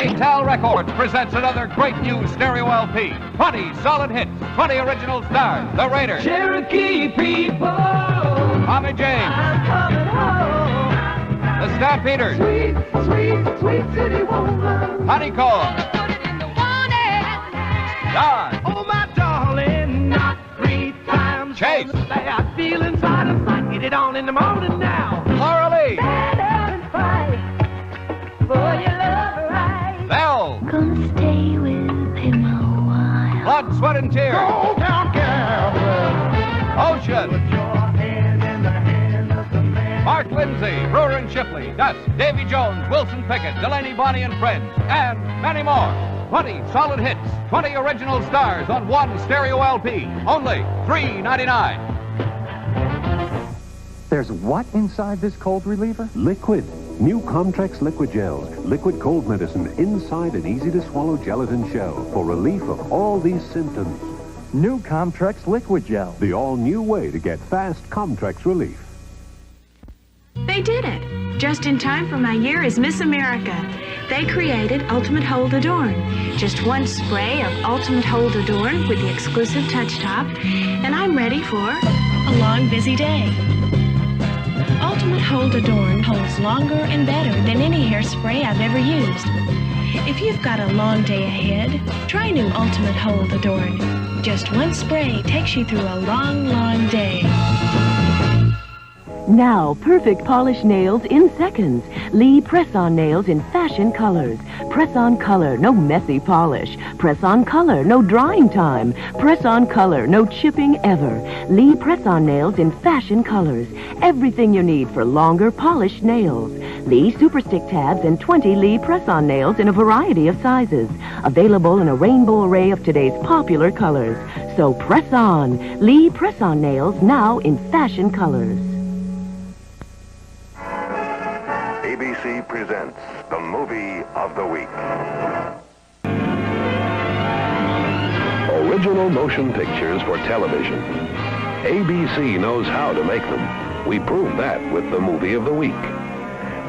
Maytel Records presents another great new stereo LP. 20 solid hits, 20 original stars. The Raiders, Cherokee people, Tommy James, I'm coming home. the Stampeders, Sweet, sweet, sweet city woman. Honeycomb, Don, Oh, my darling, not 3 times. Chase, I feel inside of me. Get it on in the morning now. Laura Lee, Stand up and fight for your love right. Belle, Gonna stay with him a while. Blood, Sweat, and Tears, Old town cowboy. Ocean, Put your hand in the hand of the man. Mark Lindsay, Brewer and Shipley, Dust, Davy Jones, Wilson Pickett, Delaney, Bonnie and Friends, and many more. 20 solid hits, 20 original stars on one stereo LP. Only $3.99. There's what inside this cold reliever? Liquid. New Comtrex liquid gels. Liquid cold medicine inside an easy-to-swallow gelatin shell for relief of all these symptoms. New Comtrex liquid gel. The all-new way to get fast Comtrex relief. They did it. Just in time for my year as Miss America. They created Ultimate Hold Adorn. Just one spray of Ultimate Hold Adorn with the exclusive touch top, and I'm ready for a long, busy day. Ultimate Hold Adorn holds longer and better than any hairspray I've ever used. If you've got a long day ahead, try new Ultimate Hold Adorn. Just one spray takes you through a long, long day. Now, perfect polish nails in seconds. Lee press-on nails in fashion colors. Press-on color, no messy polish. Press-on color, no drying time. Press-on color, no chipping ever. Lee press-on nails in fashion colors. Everything you need for longer, polished nails. Lee Super Stick tabs and 20 Lee press-on nails in a variety of sizes. Available in a rainbow array of today's popular colors. So press on. Lee press-on nails now in fashion colors. ABC presents the movie of the week. Original motion pictures for television. ABC knows how to make them. We proved that with the movie of the week.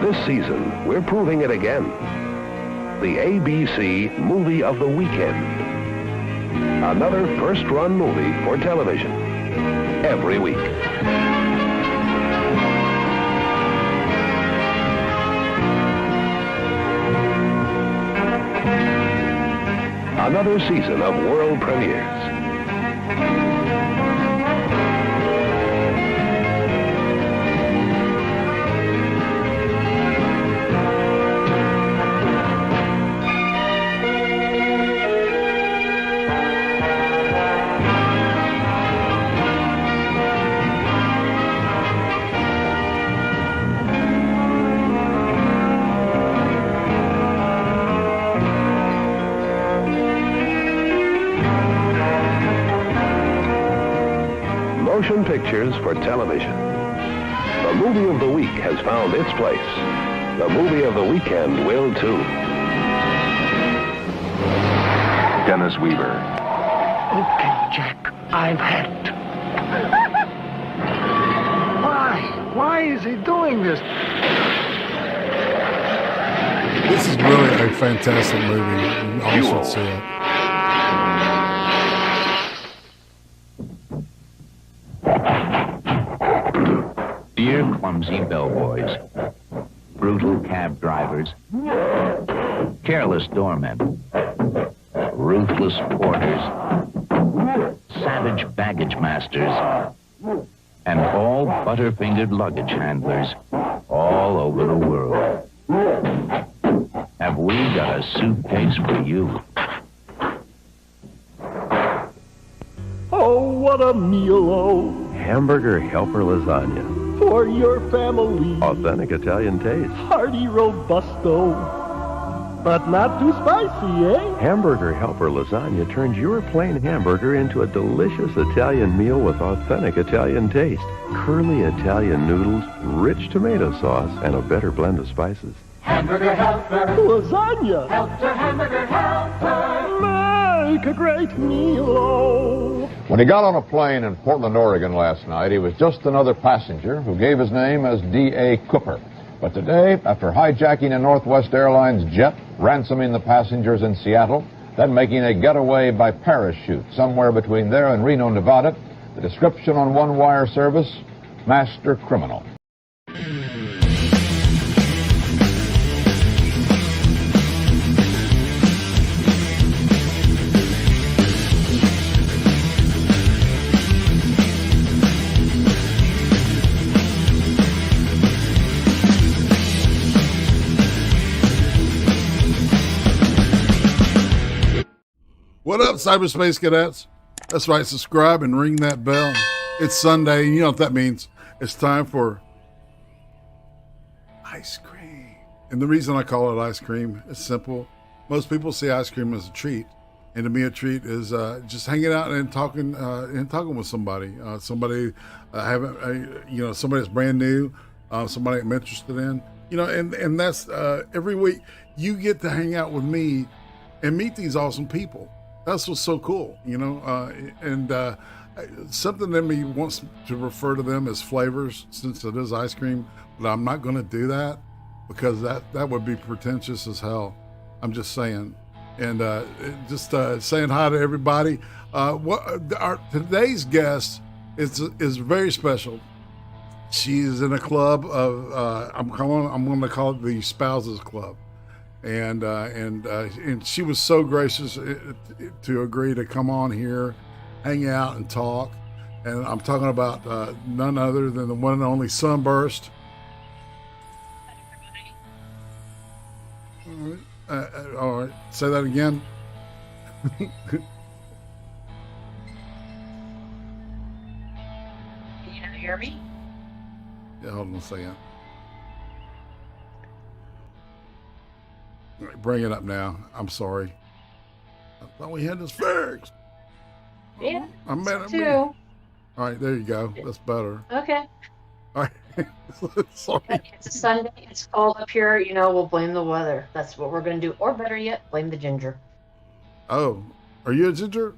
This season, we're proving it again. The ABC Movie of the Weekend. Another first-run movie for television. Every week. Another season of world premieres. Motion pictures for television. The movie of the week has found its place. The movie of the weekend will too. Dennis Weaver. Okay, Jack, I've had it. Why is he doing this? This is really a fantastic movie. You all should see it. Dear clumsy bellboys, brutal cab drivers, careless doormen, ruthless porters, savage baggage masters, and all butter-fingered luggage handlers all over the world. Have we got a suitcase for you? Oh, what a meal, oh, Hamburger Helper Lasagna. for your family. Authentic Italian taste. Hearty robusto, but not too spicy, eh? Hamburger Helper Lasagna turns your plain hamburger into a delicious Italian meal with authentic Italian taste. Curly Italian noodles, rich tomato sauce, and a better blend of spices. Hamburger helper, lasagna, helper, hamburger helper, make a great meal, oh. When he got on a plane in Portland, Oregon last night, he was just another passenger who gave his name as D.A. Cooper. But today, after hijacking a Northwest Airlines jet, ransoming the passengers in Seattle, then making a getaway by parachute somewhere between there and Reno, Nevada, the description on one wire service, master criminal. What up, cyberspace cadets? That's right, subscribe and ring that bell. It's Sunday, and you know what that means. It's time for ice cream. And the reason I call it ice cream is simple. Most people see ice cream as a treat. And to me, a treat is just hanging out and talking with somebody. Somebody somebody that's brand new, somebody I'm interested in. And that's every week you get to hang out with me and meet these awesome people. That's what's so cool, something in me wants to refer to them as flavors since it is ice cream, but I'm not going to do that because that would be pretentious as hell. I'm just saying. And saying hi to everybody. Today's guest is very special. She's in a club of, I'm going to call it the Spouses Club. And she was so gracious to agree to come on here, hang out and talk. And I'm talking about none other than the one and only Sunburst. All right. Say that again. Can you not hear me? Yeah, hold on a second. Bring it up now. I'm sorry. I thought we had this fixed. Yeah. I'm mad at me. Too. All right, there you go. That's better. Okay. All right. Sorry. It's a Sunday. It's cold up here. We'll blame the weather. That's what we're going to do. Or better yet, blame the ginger. Oh, are you a ginger?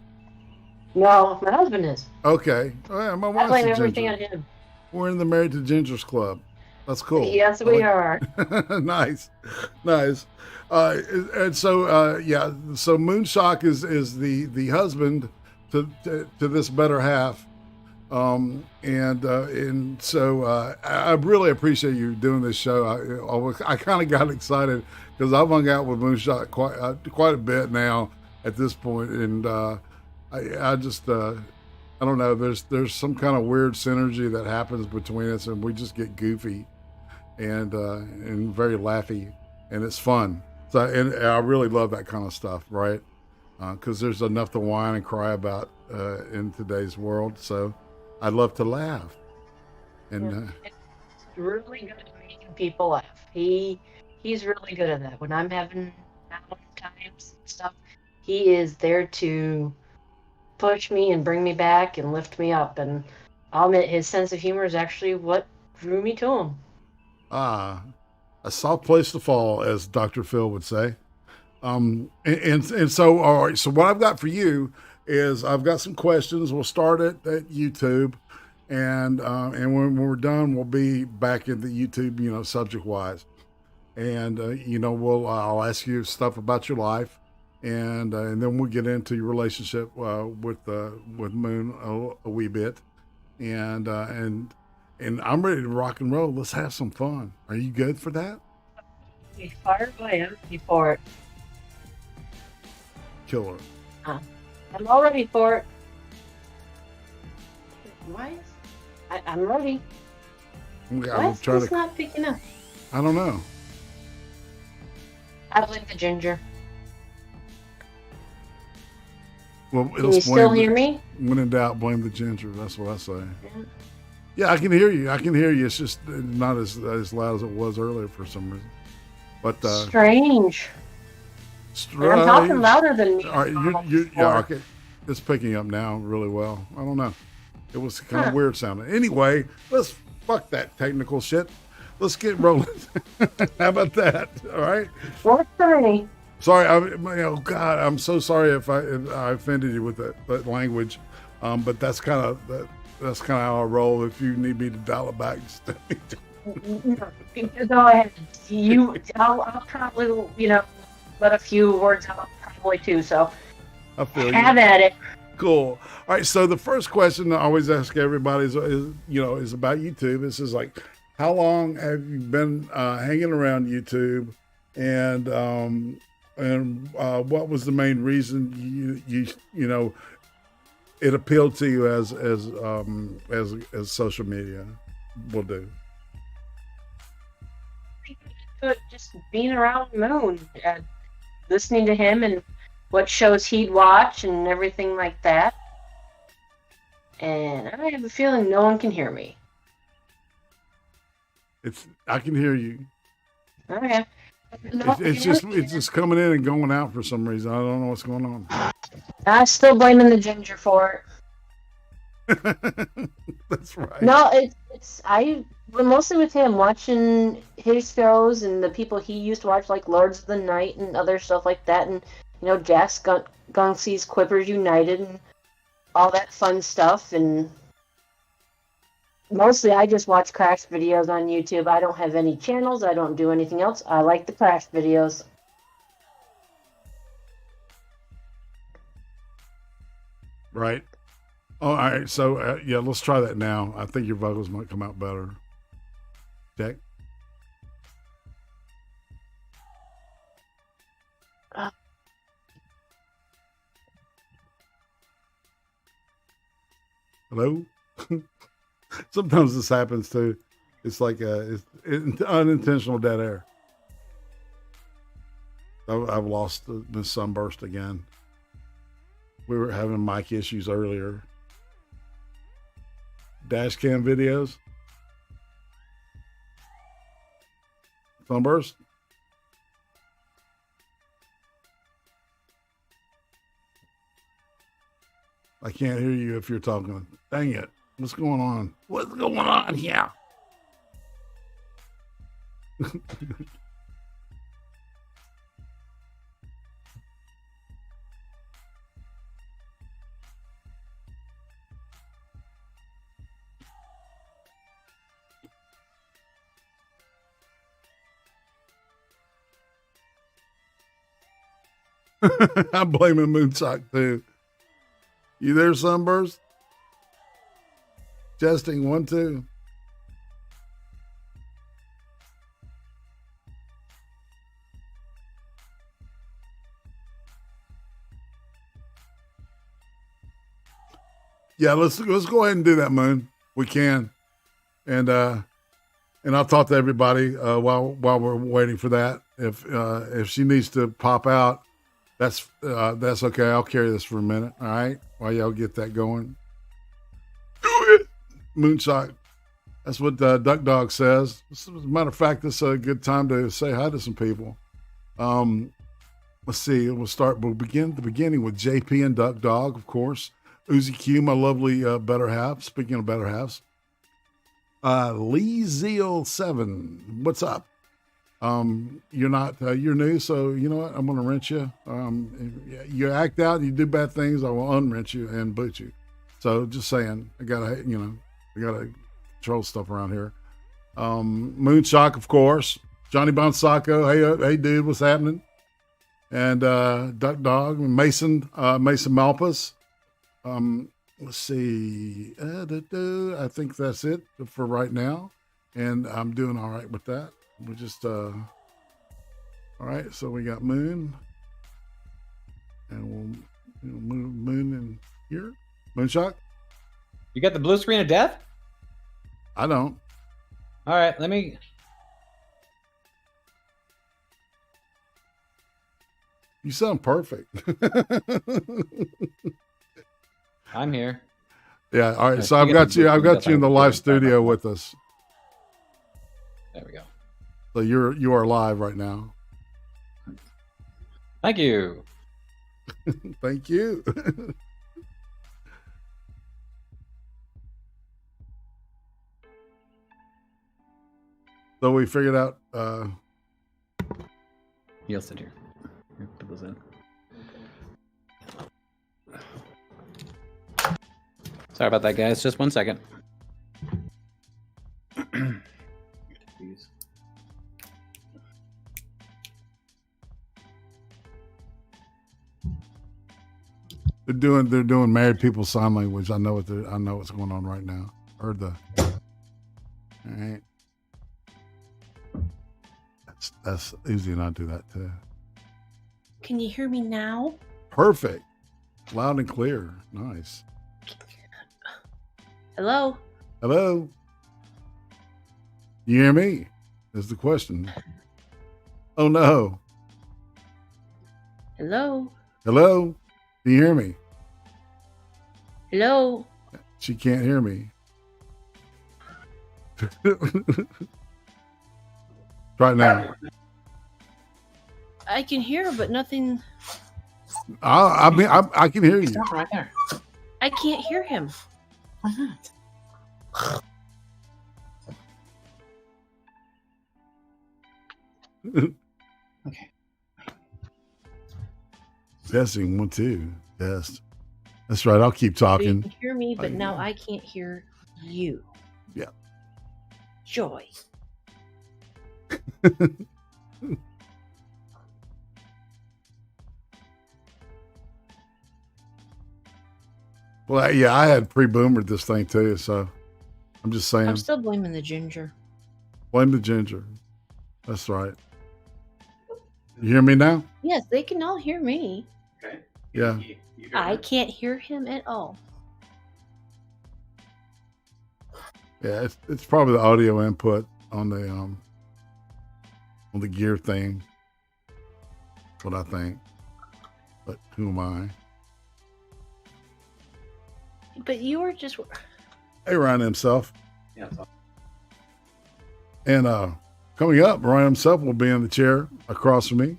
No, my husband is. Okay. All right, my I wife's blame a everything ginger. on him. We're in the Married to Gingers Club. That's cool. Yes, we are. Nice. And so, so MOONSHOCK is the husband to this better half. And so I really appreciate you doing this show. I kind of got excited because I've hung out with MOONSHOCK quite a bit now at this point, and I just I don't know. There's some kind of weird synergy that happens between us, and we just get goofy and very laughy, and it's fun. So, and I really love that kind of stuff, right? Because there's enough to whine and cry about in today's world. So I love to laugh. And it's really good at making people laugh. He's really good at that. When I'm having down times and stuff, he is there to push me and bring me back and lift me up. And I'll admit his sense of humor is actually what drew me to him. A soft place to fall, as Dr. Phil would say. And so, all right, so what I've got for you is I've got some questions. We'll start at YouTube, and when we're done, we'll be back in the YouTube, subject wise. And, I'll ask you stuff about your life, and then we'll get into your relationship with Moon a wee bit. And I'm ready to rock and roll. Let's have some fun. Are you good for that? Be fired by him before it. Killer. I'm all ready for it. Why? I'm ready. Okay, Why is this not picking up? I don't know. I blame the ginger. Well, Can you still hear me? When in doubt, blame the ginger. That's what I say. Yeah, I can hear you. It's just not as loud as it was earlier for some reason. But strange. I'm talking louder than me. All right, yeah, okay. It's picking up now really well. I don't know. It was kind of weird sounding. Anyway, let's fuck that technical shit. Let's get rolling. How about that? All right. 4:30. Sorry, God, I'm so sorry if I offended you with that language, but that's kind of how I roll. If you need me to dial it back, just Go ahead. I'll probably, let a few words out probably too. So I feel have you. at it. Cool. All right. So the first question I always ask everybody is about YouTube. This is like, how long have you been hanging around YouTube, and what was the main reason you it appealed to you as social media will do? Just being around Moon, listening to him and what shows he'd watch and everything like that. And I have a feeling no one can hear me. I can hear you. Okay. It's just coming in and going out for some reason. I don't know what's going on. I'm still blaming the ginger for it. That's right. No, but mostly with him, watching his shows and the people he used to watch, like Lords of the Night and other stuff like that, and Jack's Gungsy's Quippers United and all that fun stuff. And mostly I just watch crash videos on YouTube. I don't have any channels. I don't do anything else. I like the crash videos. Right. Oh, all right. So, yeah, let's try that now. I think your vocals might come out better. Jack? Hello? Sometimes this happens too. It's like it's unintentional dead air. I've lost the Sunburst again. We were having mic issues earlier. Dash cam videos. Sunburst. I can't hear you if you're talking. Dang it. What's going on? What's going on here? I'm blaming MOONSHOCK too. You there, Sunburst? Testing 1, 2. Yeah, let's go ahead and do that, Moon. We can, and I'll talk to everybody while we're waiting for that. If she needs to pop out, that's okay. I'll carry this for a minute. All right, while y'all get that going. Do it, MOONSHOCK. That's what Duck Dog says. As a matter of fact, this is a good time to say hi to some people. Let's see. We'll begin at the beginning with JP and Duck Dog, of course. Uzi Q, my lovely better half. Speaking of better halves, Lee Zeal 7. What's up? You're not. You're new, so you know what? I'm going to rent you. You act out, you do bad things, I will unrent you and boot you. So just saying, I gotta control stuff around here. MOONSHOCK, of course. Johnny Bonsacco. Hey, dude, what's happening? And Duck Dog, Mason Malpas. Let's see. I think that's it for right now, and I'm doing all right with that. We're just all right. So we got Moon, and we'll move Moon in here. MOONSHOCK. You got the blue screen of death? I don't. All right, let me. You sound perfect. I'm here. Yeah. All right. So I've got you in the live studio with us. There we go. So you are live right now. Thank you. Thank you. So we figured out. You'll sit here. Put those in. Sorry about that, guys. Just 1 second. Jeez. They're doing married people sign language. I know what's going on right now. Heard the. All right. That's easy, and I do that too. Can you hear me now? Perfect. Loud and clear. Nice. Hello? Hello? You hear me? Is the question. Oh no. Hello? Hello? Can you hear me? Hello? She can't hear me. Right now. I can hear, but nothing. I mean, I can hear you. Stop right there. I can't hear him. Why not? Okay. Testing 1, 2. Test. That's right. I'll keep So you talking. can hear me, but now I can't hear you. Yeah. Joy. Well, yeah, I had pre-boomered this thing too, so I'm just saying. I'm still blaming the ginger. Blame the ginger. That's right. You hear me now? Yes, they can all hear me. Okay. Yeah. I can't hear him at all. Yeah, it's probably the audio input on the gear thing. What I think. But who am I? But you were just. Hey, Ryan himself. Yeah. And coming up, Ryan himself will be in the chair across from me.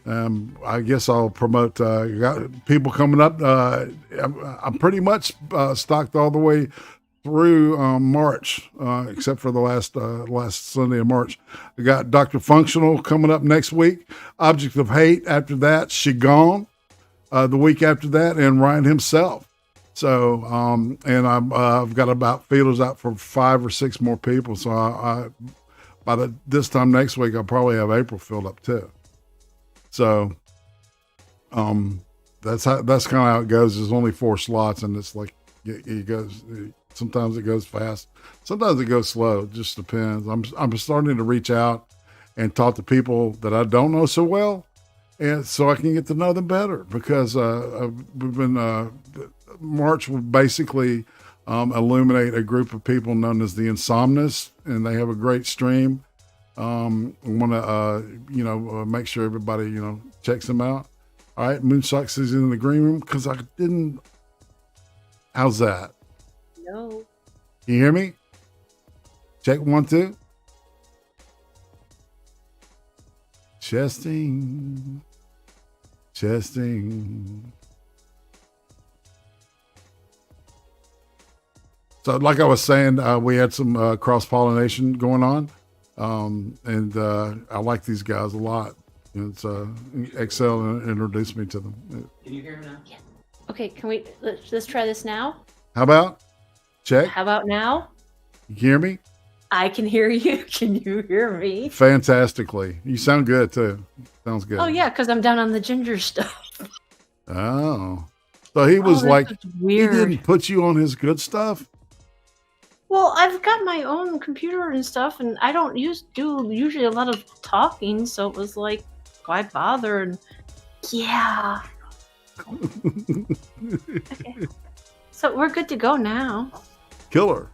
I guess I'll promote got people coming up. I'm pretty much stocked all the way through March, except for the last Sunday of March. We got Dr. Functional coming up next week. Object of Hate after that. Qigong the week after that, and Ryan himself. So, and I've got about feelers out for 5 or 6 more people. So by this time next week, I'll probably have April filled up too. So, that's kind of how it goes. There's only 4 slots, and it's like it goes. Sometimes it goes fast, sometimes it goes slow. It just depends. I'm starting to reach out and talk to people that I don't know so well, and so I can get to know them better because we've been. March will basically illuminate a group of people known as the Insomnists, and they have a great stream. I want to, make sure everybody, checks them out. All right, Moonshock is in the green room because I didn't. How's that? No. Can you hear me? Check 1, 2. Chesting. So like I was saying, we had some cross-pollination going on. And I like these guys a lot. It's Excel introduced me to them. Can you hear me now? Yeah. Okay, can we let's try this now? How about? Check. How about now? You hear me? I can hear you. Can you hear me? Fantastically. You sound good too. Sounds good. Oh yeah, because I'm down on the ginger stuff. Oh. So he was like, weird. He didn't put you on his good stuff? Well, I've got my own computer and stuff, and I don't do usually a lot of talking, so it was like, why bother? And yeah. Okay. So we're good to go now. Killer.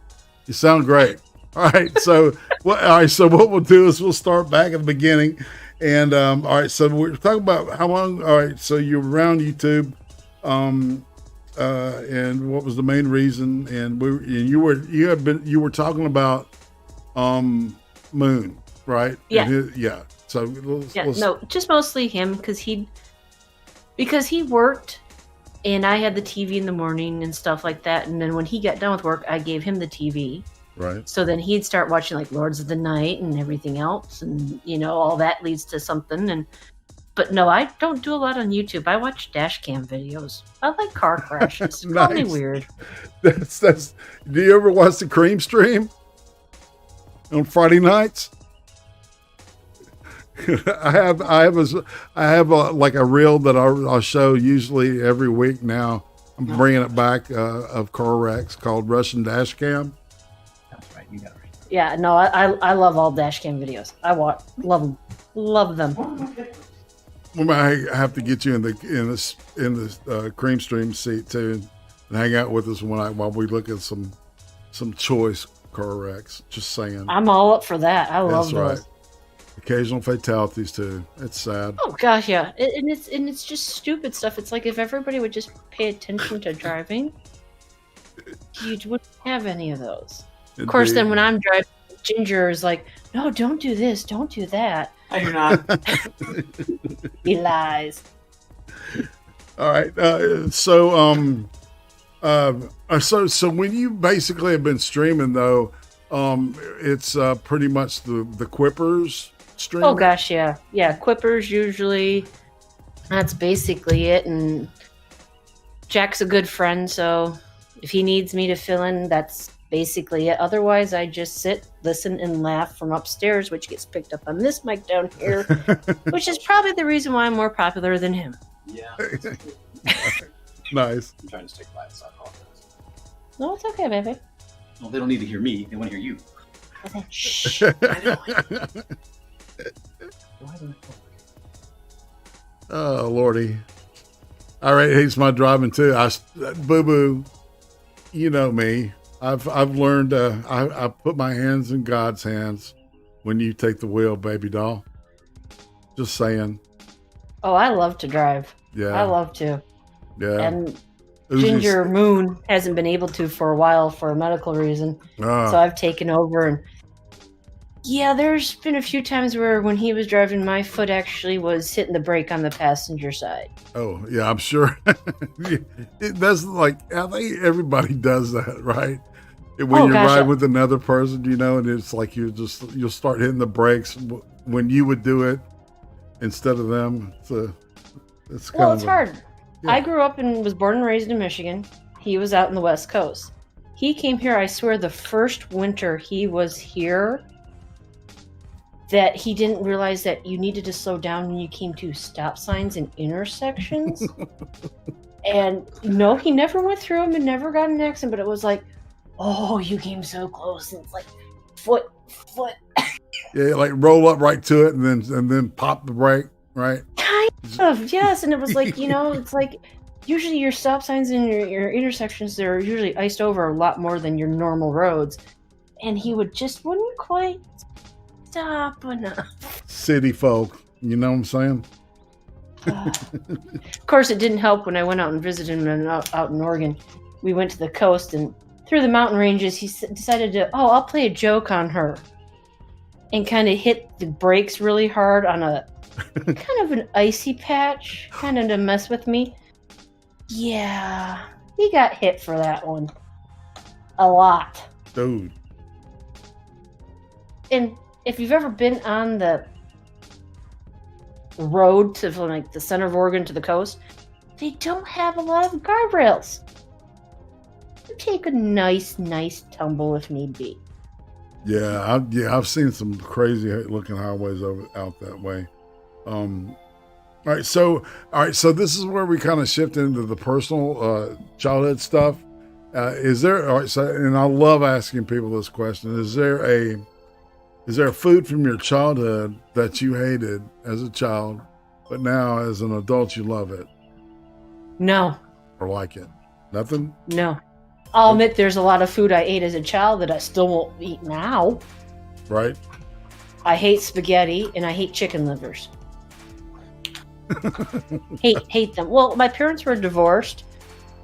You sound great. All right. So what we'll do is we'll start back at the beginning. And all right, so we're talking about how long. All right, so you're around YouTube, and what was the main reason? And you were talking about Moon, right? Yeah. So no, just mostly him because he worked, and I had the TV in the morning and stuff like that. And then when he got done with work, I gave him the TV. Right. So then he'd start watching like Lords of the Night and everything else, and all that leads to something. But no, I don't do a lot on YouTube. I watch dash cam videos. I like car crashes. Nice. Call me weird. That's. Do you ever watch the Creem stream? on Friday nights. I have like a reel that I'll show usually every week now. I'm bringing it back of car wrecks called Russian Dash Cam. That's right. You got it right. Yeah, no, I love all dash cam videos. Love them. We might have to get you in the Cream Stream seat too, and hang out with us while we look at some choice car wrecks. Just saying. I'm all up for that. I love those. Right. Occasional fatalities too. It's sad. Oh gosh, yeah, and it's just stupid stuff. It's like if everybody would just pay attention to driving, you wouldn't have any of those. Of course, then when I'm driving, Ginger is like, "No, don't do this, don't do that." I do not. He lies. All right. So when you basically have been streaming though, it's pretty much the Quippers stream. Oh gosh, yeah. Quippers usually. That's basically it. And Jack's a good friend, so if he needs me to fill in, that's basically it. Otherwise, I just sit, listen, and laugh from upstairs, which gets picked up on this mic down here, which is probably the reason why I'm more popular than him. Yeah. Nice. I'm trying to stick by it, so I apologize. No, it's okay, baby. Well, they don't need to hear me. They want to hear you. Okay. Shh. Oh, Lordy. IRATE hates my driving too. Boo Boo, you know me. I've learned I put my hands in God's hands when you take the wheel, baby doll. Just saying. Oh, I love to drive. Yeah. I love to. Yeah. And Ginger Moon hasn't been able to for a while for a medical reason. So I've taken over, and yeah, there's been a few times where when he was driving, my foot actually was hitting the brake on the passenger side. Oh, yeah, I'm sure. That's like, I think everybody does that, right? When you ride with another person, and it's like you'll start hitting the brakes when you would do it instead of them. It's hard. Yeah. I grew up and was born and raised in Michigan. He was out in the West Coast. He came here, I swear, the first winter he was here, that he didn't realize that you needed to slow down when you came to stop signs and intersections. And no, he never went through them and never got in an accident, but it was like, oh, you came so close. And it's like, foot. Yeah, like roll up right to it and then pop the brake, right? Kind of, yes. And it was like, it's like usually your stop signs and your intersections, they're usually iced over a lot more than your normal roads. And he wouldn't quite stop enough. City folk, you know what I'm saying? Of course, it didn't help when I went out and visited him out in Oregon. We went to the coast, and through the mountain ranges, he decided to, I'll play a joke on her. And kind of hit the brakes really hard on a kind of an icy patch, kind of to mess with me. Yeah, he got hit for that one. A lot. Dude. And if you've ever been on the road from like the center of Oregon to the coast, they don't have a lot of guardrails. You take a nice tumble if need be. Yeah, I've seen some crazy looking highways out that way. All right, so this is where we kind of shift into the personal childhood stuff. Is there? All right, and I love asking people this question: Is there a food from your childhood that you hated as a child, but now as an adult you love it? No. Or like it? Nothing? No. I'll admit there's a lot of food I ate as a child that I still won't eat now. Right. I hate spaghetti and I hate chicken livers. hate them. Well, my parents were divorced,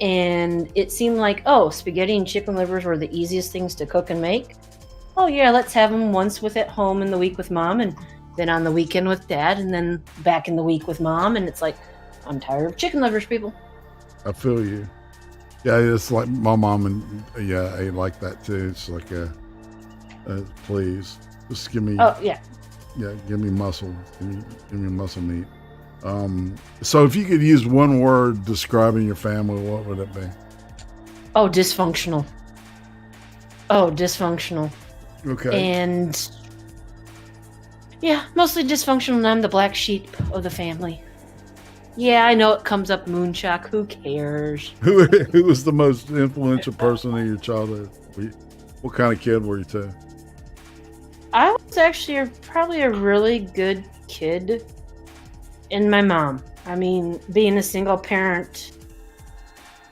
and it seemed like, spaghetti and chicken livers were the easiest things to cook and make. Oh yeah, let's have them once at home in the week with mom, and then on the weekend with dad, and then back in the week with mom. And it's like, I'm tired of chicken livers, people. I feel you. Yeah, it's like my mom and ate like that too. It's like please just give me. Oh yeah. Yeah, give me muscle. Give me muscle meat. So if you could use one word describing your family, what would it be? Oh, dysfunctional. Oh, dysfunctional. Okay. And yeah, mostly dysfunctional, and I'm the black sheep of the family. Yeah, I know it comes up MOONSHOCK. Who cares? Who was the most influential person in your childhood? What kind of kid were you too? I was actually probably a really good kid. And my mom. I mean, being a single parent,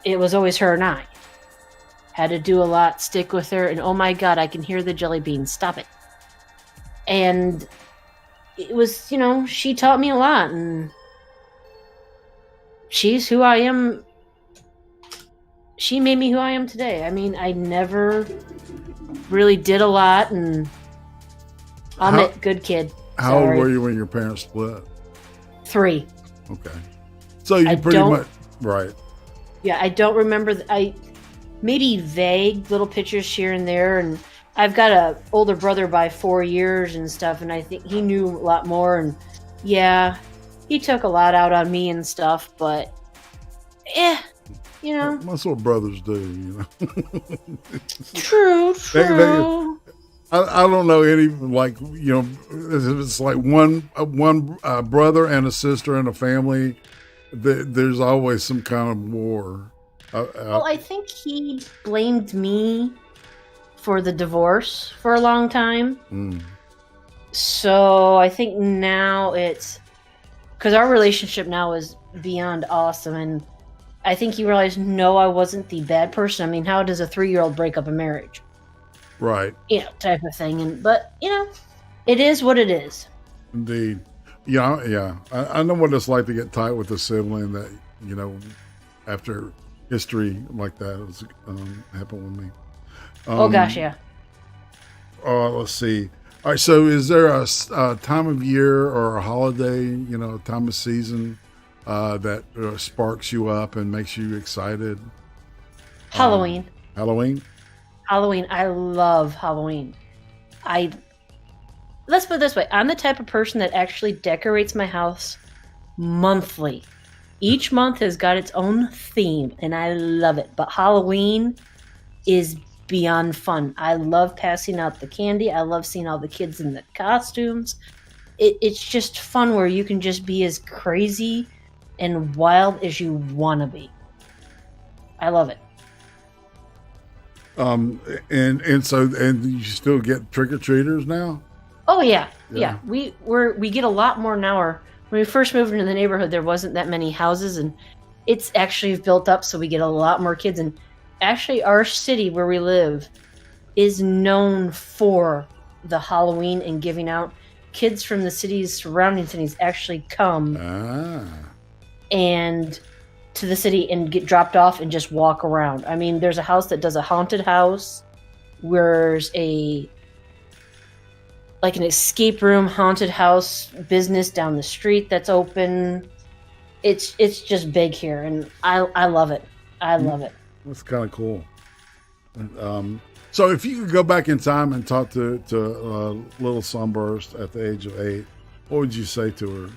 it was always her and I. Had to do a lot, stick with her, and oh my god, I can hear the jelly beans. Stop it. And it was, she taught me a lot, and she's who I am. She made me who I am today. I mean, I never really did a lot, and I'm a good kid. How old were you when your parents split? 3. Okay. So you pretty much, right. Yeah, I don't remember. Maybe vague little pictures here and there, and I've got a older brother by 4 years and stuff, and I think he knew a lot more, and yeah, he took a lot out on me and stuff, but That's what brothers do, True. I don't know any, like, if it's like one brother and a sister in a family, there's always some kind of war. Well, I think he blamed me for the divorce for a long time. So I think now it's because our relationship now is beyond awesome, and I think he realized, no, I wasn't the bad person. I mean, how does a 3-year-old break up a marriage? Right. Type of thing. But it is what it is. Indeed. Yeah. I know what it's like to get tight with a sibling that, after history like that was happened with me. Oh gosh, yeah. Let's see. All right, so is there a time of year or a holiday, a time of season that sparks you up and makes you excited? Halloween. Halloween? Halloween. I love Halloween. Let's put it this way. I'm the type of person that actually decorates my house monthly. Each month has got its own theme, and I love it. But Halloween is beyond fun. I love passing out the candy. I love seeing all the kids in the costumes. It's just fun where you can just be as crazy and wild as you want to be. I love it. And you still get trick-or-treaters now? Oh yeah. We get a lot more now. When we first moved into the neighborhood, there wasn't that many houses, and it's actually built up, so we get a lot more kids. And actually, our city where we live is known for the Halloween and giving out. Kids from the surrounding cities actually come and to the city and get dropped off and just walk around. I mean, there's a house that does a haunted house. There's an escape room haunted house business down the street that's open. It's just big here, and I love it. I love it. That's kind of cool. So if you could go back in time and talk to little Sunburst at the age of 8, what would you say to her?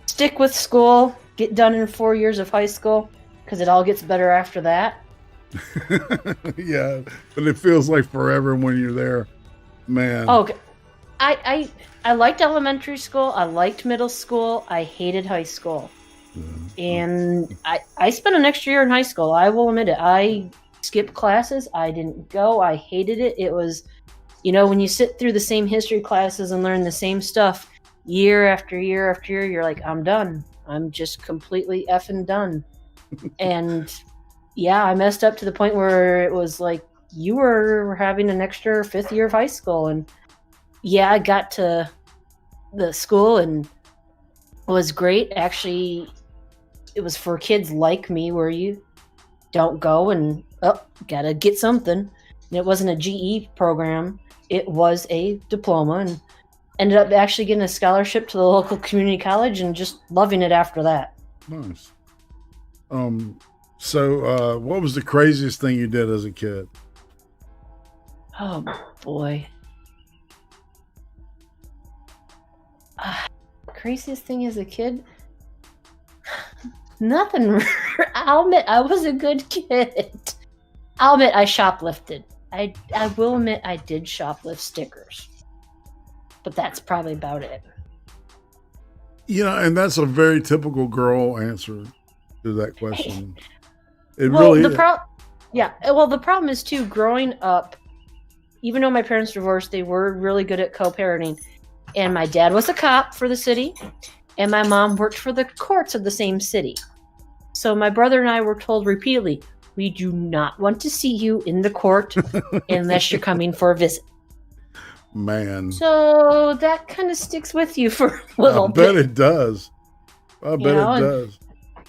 Stick with school. Get done in 4 years of high school, because it all gets better after that. Yeah, but it feels like forever when you're there, man. Okay. I liked elementary school. I liked middle school. I hated high school. And I spent an extra year in high school. I will admit it. I skipped classes. I didn't go. I hated it. It was, when you sit through the same history classes and learn the same stuff year after year after year, you're like, I'm done. I'm just completely effing done. And yeah, I messed up to the point where it was like, you were having an extra 5th year of high school. And yeah, I got to the school and it was great. Actually, it was for kids like me where you don't go and, gotta get something. And it wasn't a GE program. It was a diploma, and ended up actually getting a scholarship to the local community college and just loving it after that. Nice. So what was the craziest thing you did as a kid? Oh boy. Craziest thing as a kid? Nothing. I'll admit I was a good kid. I'll admit I shoplifted. I will admit I did shoplift stickers. But that's probably about it. And that's a very typical girl answer to that question. It well, really the problem is too, growing up, even though my parents divorced, they were really good at co-parenting. And my dad was a cop for the city, and my mom worked for the courts of the same city. So my brother and I were told repeatedly, we do not want to see you in the court unless you're coming for a visit. Man. So that kind of sticks with you for a little bit. I bet it does. I bet it does.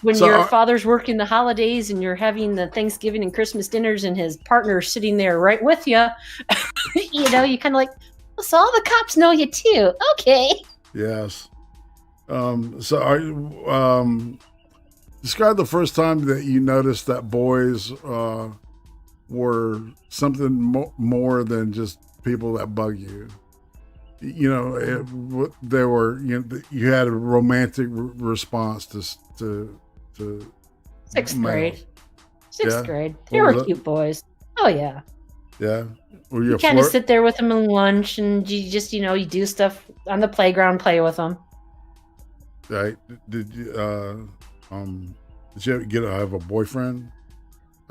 When your father's working the holidays and you're having the Thanksgiving and Christmas dinners and his partner's sitting there right with you, you kind of like, so all the cops know you too. Okay. Yes. Describe the first time that you noticed that boys were something more than just people that bug you. They were. You had a romantic response to sixth males. grade. Sixth grade. They were cute boys. Oh yeah. Yeah. Were you kind of sit there with them in lunch, and you just you do stuff on the playground, play with them. Right. Did you have a boyfriend?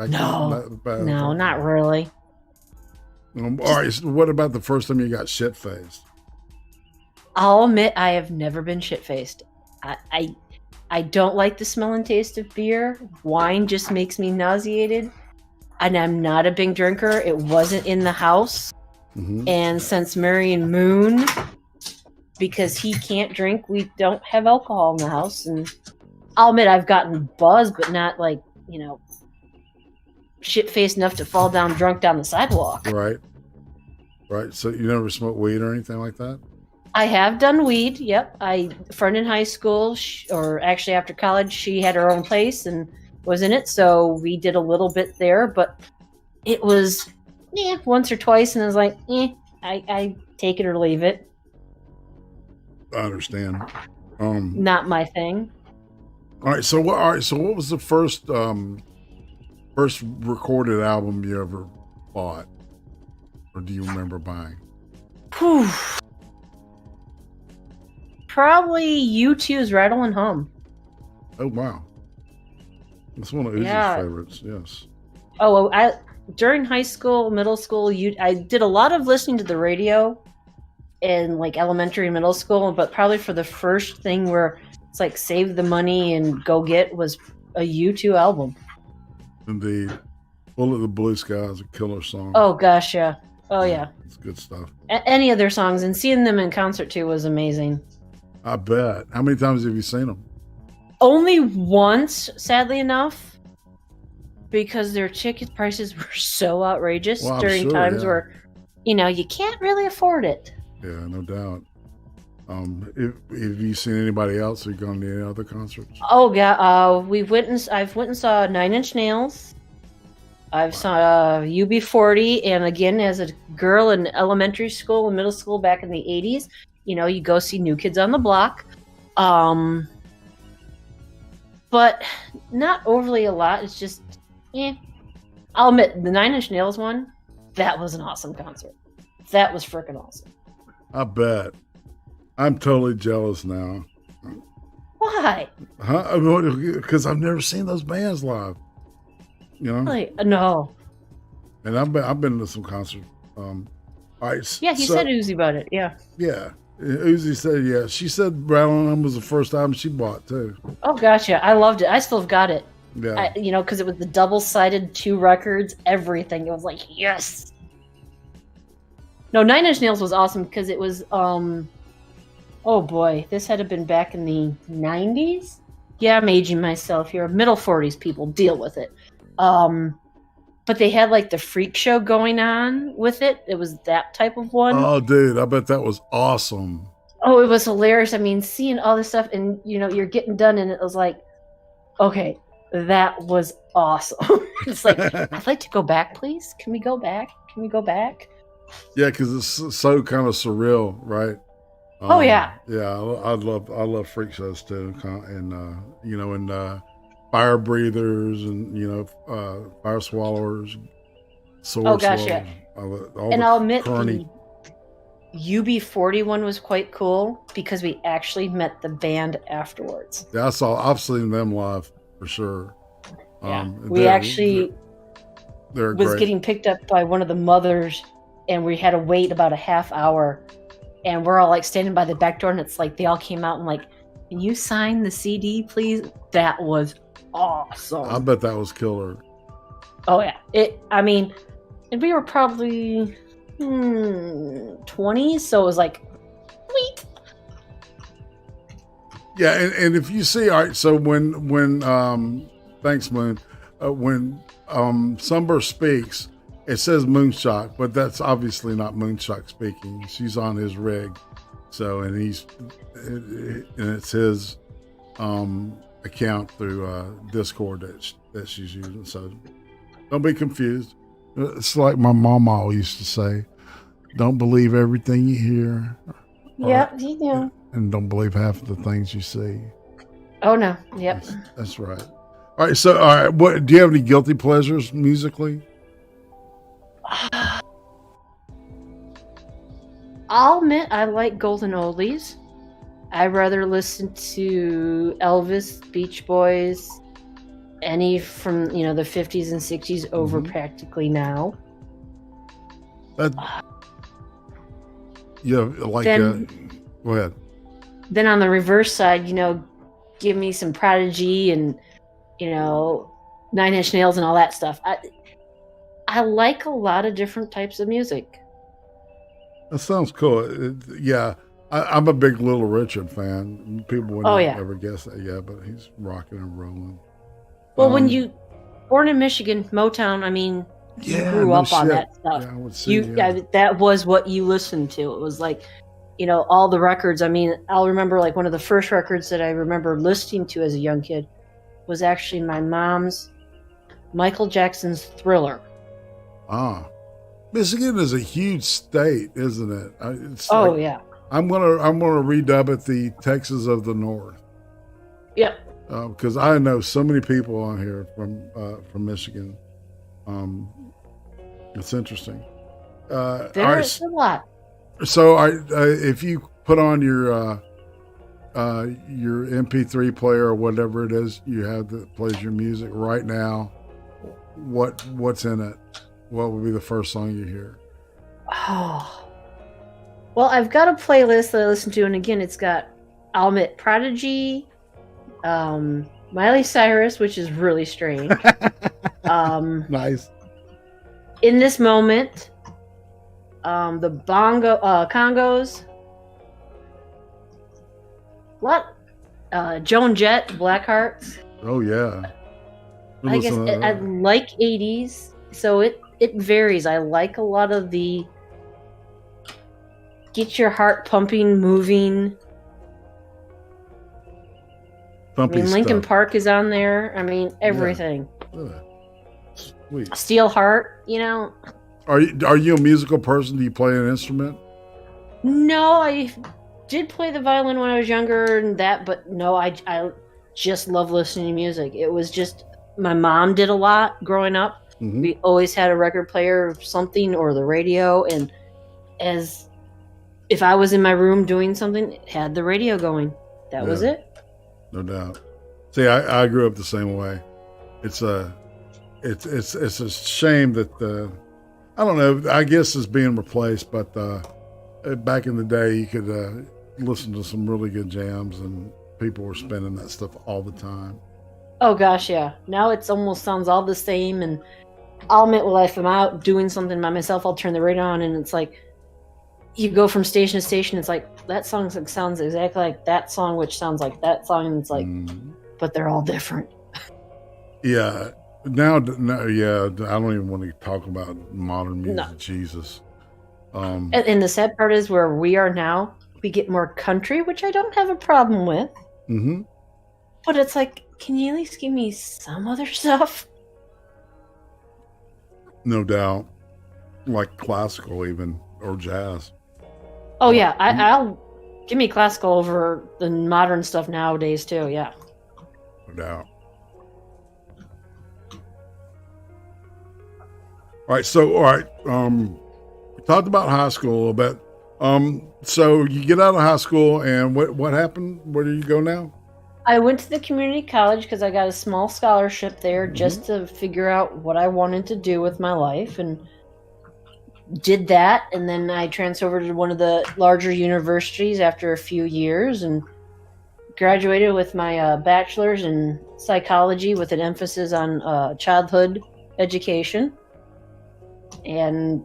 No, not really. All right. So what about the first time you got shit-faced? I'll admit I have never been shit-faced. I don't like the smell and taste of beer. Wine just makes me nauseated. And I'm not a big drinker. It wasn't in the house. Mm-hmm. And since marrying Moon, because he can't drink, we don't have alcohol in the house. And I'll admit I've gotten buzzed, but not like, shit-faced enough to fall down drunk down the sidewalk. Right. So you never smoked weed or anything like that? I have done weed. Yep. A friend in high school, or actually after college, she had her own place and was in it. So we did a little bit there, but it was once or twice. And I was like, I take it or leave it. I understand. Not my thing. All right. So what was the first recorded album you ever bought, or do you remember buying? Whew. Probably U2's Rattle and Hum. Oh wow, that's one of Uzi's favorites. Yes. Oh, during high school, middle school, I did a lot of listening to the radio in like elementary and middle school, but probably for the first thing where it's like save the money and go get was a U2 album. Indeed. Bullet the Blue Sky is a killer song. Oh gosh, yeah. Oh yeah. It's good stuff. Any of their songs, and seeing them in concert too was amazing. I bet. How many times have you seen them? Only once, sadly enough, because their ticket prices were so outrageous during times where, you can't really afford it. Yeah, no doubt. Have you seen anybody else? Have you gone to any other concerts? Oh yeah, I've went and saw 9 Inch Nails. I've saw UB40, and again, as a girl in elementary school and middle school back in the 80s, you go see New Kids on the Block. But not overly a lot. It's just, I'll admit, the 9 Inch Nails one, that was an awesome concert. That was freaking awesome. I bet. I'm totally jealous now. Why? Huh? Because I've never seen those bands live. Really? No. And I've been to some concerts. All right. Yeah, he said Uzi about it. Yeah. Yeah. Uzi said, yeah. She said Rattle and Hum was the first album she bought too. Oh, gotcha. I loved it. I still have got it. Yeah. Because it was the double-sided 2 records, everything. It was like, yes. No, 9 Inch Nails was awesome because it was, oh boy, this had to have been back in the 90s? Yeah, I'm aging myself here. Middle 40s people deal with it. But they had like the freak show going on with it. It was that type of one. Oh, dude, I bet that was awesome. Oh, it was hilarious. I mean, seeing all this stuff and, you're getting done and it was like, okay, that was awesome. It's like, I'd like to go back, please. Can we go back? Yeah, because it's so kind of surreal, right? Oh yeah. Yeah, I love freak shows too, and and fire breathers and fire swallowers, Source Oh gosh, Love, yeah. all And the I'll admit Kearney. the UB40 one was quite cool because we actually met the band afterwards. Yeah, I've seen them live for sure. Yeah, we actually they're was great. getting picked up by one of the mothers, and we had to wait about a half hour, and we're all like standing by the back door, and it's like they all came out and like, can you sign the CD, please? That was awesome. I bet that was killer. Oh yeah, and we were probably 20, so it was like, sweet. Yeah, and if you see, all right, so when thanks, Moon, when Sunburst speaks, it says Moonshock, but that's obviously not Moonshock speaking. She's on his rig, so and it's his account through Discord that she's using. So don't be confused. It's like my mama used to say, don't believe everything you hear. Yep, you do. And don't believe half of the things you see. Oh no, yep. That's right. All right, so what do you have any guilty pleasures musically? I'll admit I like golden oldies. I'd rather listen to Elvis, Beach Boys, any from the 50s and 60s over practically now. Go ahead. Then on the reverse side, give me some Prodigy and 9 Inch Nails and all that stuff. I like a lot of different types of music. That sounds cool. Yeah, I'm a big Little Richard fan. People wouldn't ever guess that. Yeah, but he's rocking and rolling. Well, when you born in Michigan, Motown, you grew up on that stuff. Yeah, I would say, that was what you listened to. It was like, all the records. I'll remember like one of the first records that I remember listening to as a young kid was actually my mom's Michael Jackson's Thriller. Ah, Michigan is a huge state, isn't it? It's yeah. I'm gonna redub it the Texas of the North. Yep. Because I know so many people on here from Michigan. It's interesting. There's a lot. So, if you put on your MP3 player or whatever it is you have that plays your music right now, what's in it? What would be the first song you hear? Oh, well, I've got a playlist that I listen to, and again, it's got, I'll admit, Prodigy, Miley Cyrus, which is really strange. Nice. In This Moment, the Congos, what? Joan Jett, Black Hearts. Oh yeah. I guess I like 80s, so it varies. I like a lot of the get your heart pumping, moving. Linkin Park is on there. Everything. Yeah. Sweet. Steel Heart, Are you a musical person? Do you play an instrument? No, I did play the violin when I was younger and that, but no, I just love listening to music. It was just, my mom did a lot growing up. Mm-hmm. We always had a record player of something or the radio, and if I was in my room doing something, it had the radio going. That was it. No doubt. See, I grew up the same way. It's a shame that I don't know. I guess it's being replaced, but back in the day, you could listen to some really good jams, and people were spinning that stuff all the time. Oh gosh, yeah. Now it's almost sounds all the same, and I'll admit, if I'm out doing something by myself, I'll turn the radio on, and it's like you go from station to station. It's like that song sounds exactly like that song, which sounds like that song, and it's like, but they're all different. Yeah. Now, yeah, I don't even want to talk about modern music. No. Jesus. And the sad part is where we are now, we get more country, which I don't have a problem with. Mm-hmm. But it's like, can you at least give me some other stuff? No doubt. Like classical even, or jazz. Oh, yeah. I'll give me classical over the modern stuff nowadays, too, yeah. No doubt. All right. So, all right. We talked about high school a little bit. So you get out of high school, and what happened? Where do you go now? I went to the community college because I got a small scholarship there just to figure out what I wanted to do with my life, and did that. And then I transferred to one of the larger universities after a few years and graduated with my bachelor's in psychology with an emphasis on childhood education, and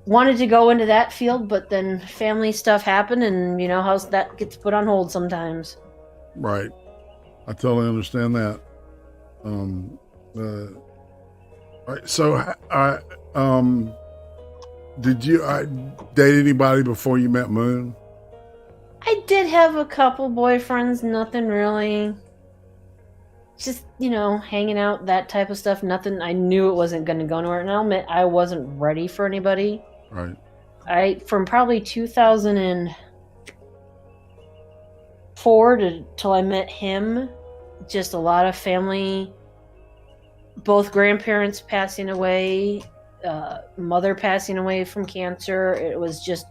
wanted to go into that field, but then family stuff happened, and you know how that gets put on hold sometimes. Right. I totally understand that. All right. So, did you date anybody before you met Moon? I did have a couple boyfriends, nothing really. Just, hanging out, that type of stuff. Nothing. I knew it wasn't going to go anywhere. And I'll admit, I wasn't ready for anybody. Right. From probably 2004 till I met him, just a lot of family, both grandparents passing away, mother passing away from cancer. It was just,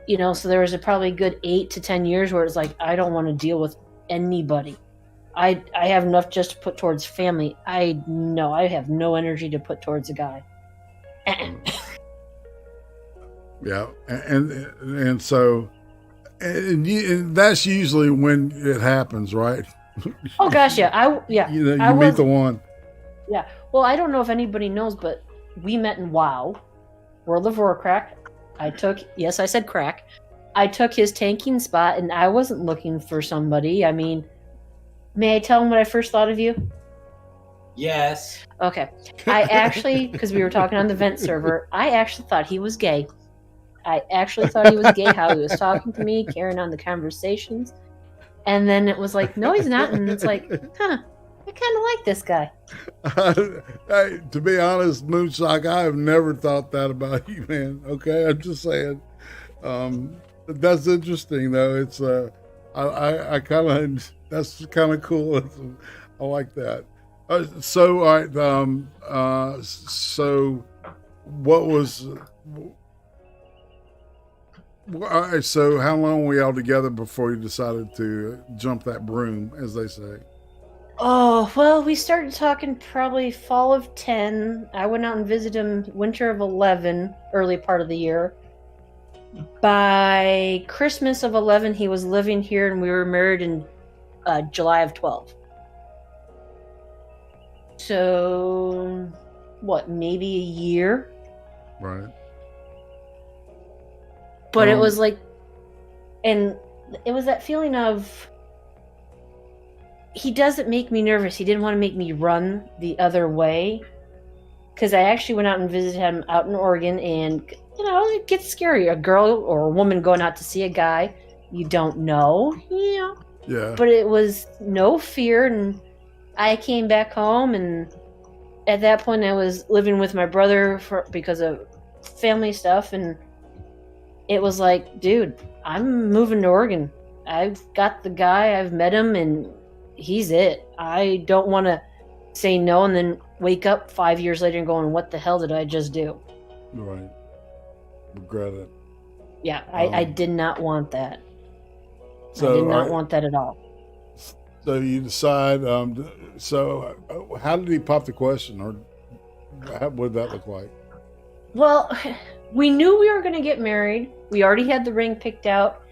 so there was a probably good 8 to 10 years where it's like, I don't want to deal with anybody. I have enough just to put towards family. I have no energy to put towards a guy. Yeah, and so, and that's usually when it happens, right? Oh gosh, yeah, you meet the one. Yeah, well, I don't know if anybody knows, but we met in WoW, World of Warcraft. I said crack. I took his tanking spot, and I wasn't looking for somebody. I mean, may I tell him what I first thought of you? Yes. Okay. I actually, because we were talking on the vent server, I actually thought he was gay. I actually thought he was gay, how he was talking to me, carrying on the conversations. And then it was like, no, he's not. And it's like, I kind of like this guy. Hey, to be honest, Moonshock, I have never thought that about you, man. Okay, I'm just saying. That's interesting, though. It's I kind of, that's kind of cool. I like that. So, all right. So, what was? All right, so how long were y'all together before you decided to jump that broom, as they say? Oh, well, we started talking probably fall of 10. I went out and visited him winter of 11, early part of the year. By Christmas of 11, he was living here, and we were married in July of 12. So, what, maybe a year? Right. But it was like, and it was that feeling of, he doesn't make me nervous. He didn't want to make me run the other way. Because I actually went out and visited him out in Oregon, and, it gets scary. A girl or a woman going out to see a guy you don't know, Yeah. But it was no fear, and I came back home, and at that point I was living with my brother because of family stuff, and it was like, dude, I'm moving to Oregon. I've got the guy, I've met him, and he's it. I don't want to say no and then wake up 5 years later and going, what the hell did I just do? Right. Regret it. Yeah, I did not want that. So, I did not want that at all. So you decide, so how did he pop the question, or what did that look like? Well, we knew we were going to get married. We already had the ring picked out.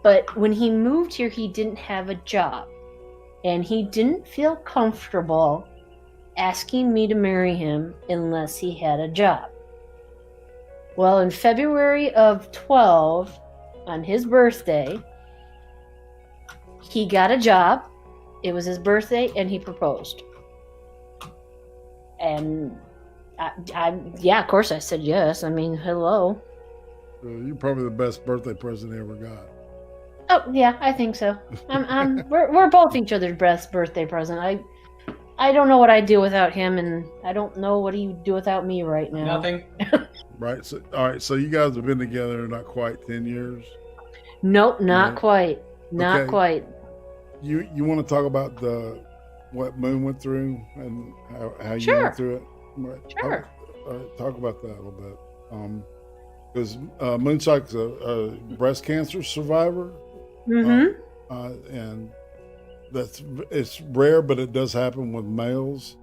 But when he moved here, he didn't have a job. And he didn't feel comfortable asking me to marry him unless he had a job. Well, in February of 12, on his birthday, he got a job. It was his birthday, and he proposed. And yeah, of course I said yes. I mean, hello. You're probably the best birthday present he ever got. Oh yeah, I think so. We're both each other's best birthday present. I don't know what I'd do without him, and I don't know what he'd do without me right now. Nothing. Right. So, all right. So you guys have been together not quite 10 years. Nope, not quite. Not quite. You want to talk about what Moon went through and how you Sure. went through it? Right. Sure. talk about that a little bit. Because Moonshock's a breast cancer survivor. Mm-hmm. And it's rare, but it does happen with males.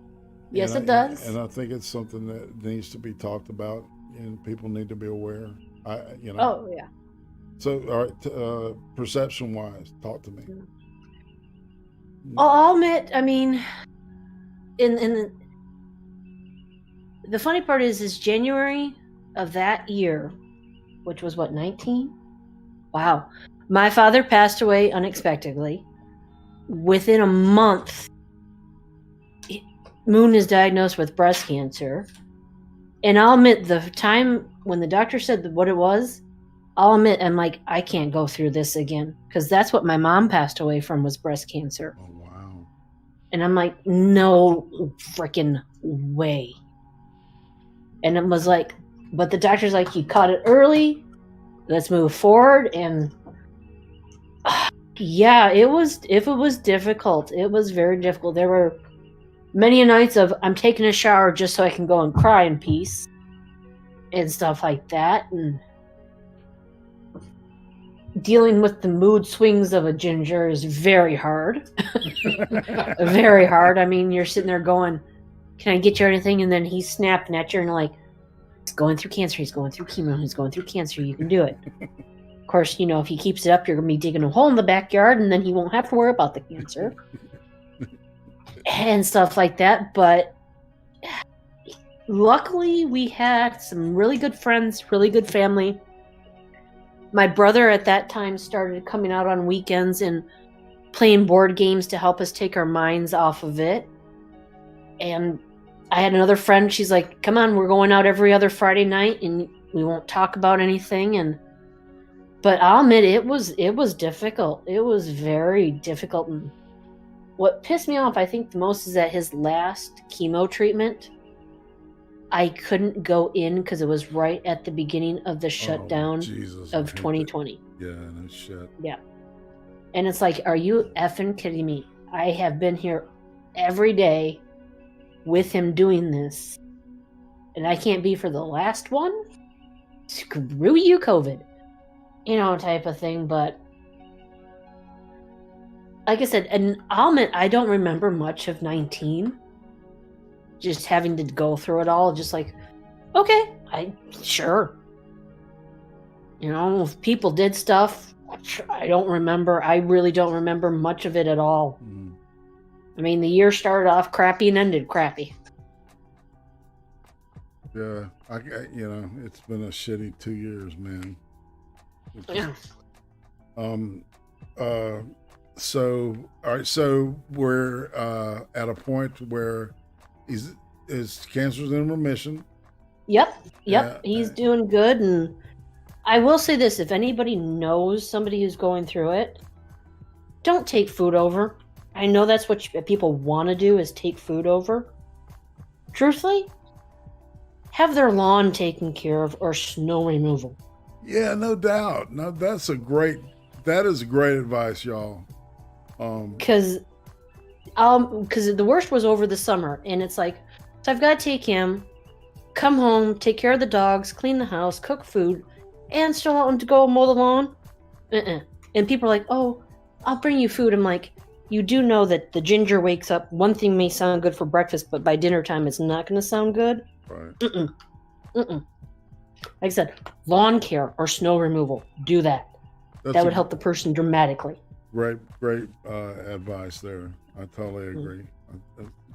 Yes, it does. And I think it's something that needs to be talked about, and people need to be aware. Oh yeah. So, all right, perception-wise, talk to me. I'll admit, I mean, in the funny part is January of that year, which was what, 19? Wow. My father passed away unexpectedly. Within a month, Moon is diagnosed with breast cancer. And I'll admit, the time when the doctor said what it was, I'll admit, I'm like, I can't go through this again. Because that's what my mom passed away from, was breast cancer. Oh, wow. And I'm like, no freaking way. And it was like, but the doctor's like, you caught it early. Let's move forward. And yeah, it was difficult. It was very difficult. There were many nights of I'm taking a shower just so I can go and cry in peace and stuff like that. And dealing with the mood swings of a ginger is very hard. Very hard. I mean, you're sitting there going, can I get you anything? And then he's snapping at you and like, he's going through cancer. He's going through chemo. He's going through cancer. You can do it. Of course, if he keeps it up, you're going to be digging a hole in the backyard and then he won't have to worry about the cancer and stuff like that. But luckily, we had some really good friends, really good family. My brother at that time started coming out on weekends and playing board games to help us take our minds off of it. And I had another friend, she's like, come on, we're going out every other Friday night and we won't talk about anything. But I'll admit, it was difficult. It was very difficult. And what pissed me off, I think, the most is that his last chemo treatment, I couldn't go in because it was right at the beginning of the shutdown of 2020. Yeah, no shit. Yeah. And it's like, are you effing kidding me? I have been here every day with him doing this, and I can't be for the last one? Screw you, COVID. Type of thing. But like I said, and I'll admit, I don't remember much of 19. Just having to go through it all, just like, okay, sure. If people did stuff, I don't remember. I really don't remember much of it at all. Mm. I mean, the year started off crappy and ended crappy. Yeah, it's been a shitty 2 years, man. Yeah. So, all right, so we're at a point where his cancer's in remission. Yep. He's doing good. And I will say this, if anybody knows somebody who's going through it, don't take food over. I know that's what people want to do, is take food over. Truthfully, have their lawn taken care of or snow removal. Yeah, no doubt. No, that is great advice, y'all. Because the worst was over the summer, and it's like, so I've got to take him, come home, take care of the dogs, clean the house, cook food, and still want him to go mow the lawn. And people are like, oh, I'll bring you food. I'm like, you do know that the ginger wakes up, one thing may sound good for breakfast, but by dinner time it's not going to sound good. Right. Like I said, lawn care or snow removal, do that. That would help the person dramatically. Great advice there. I totally agree.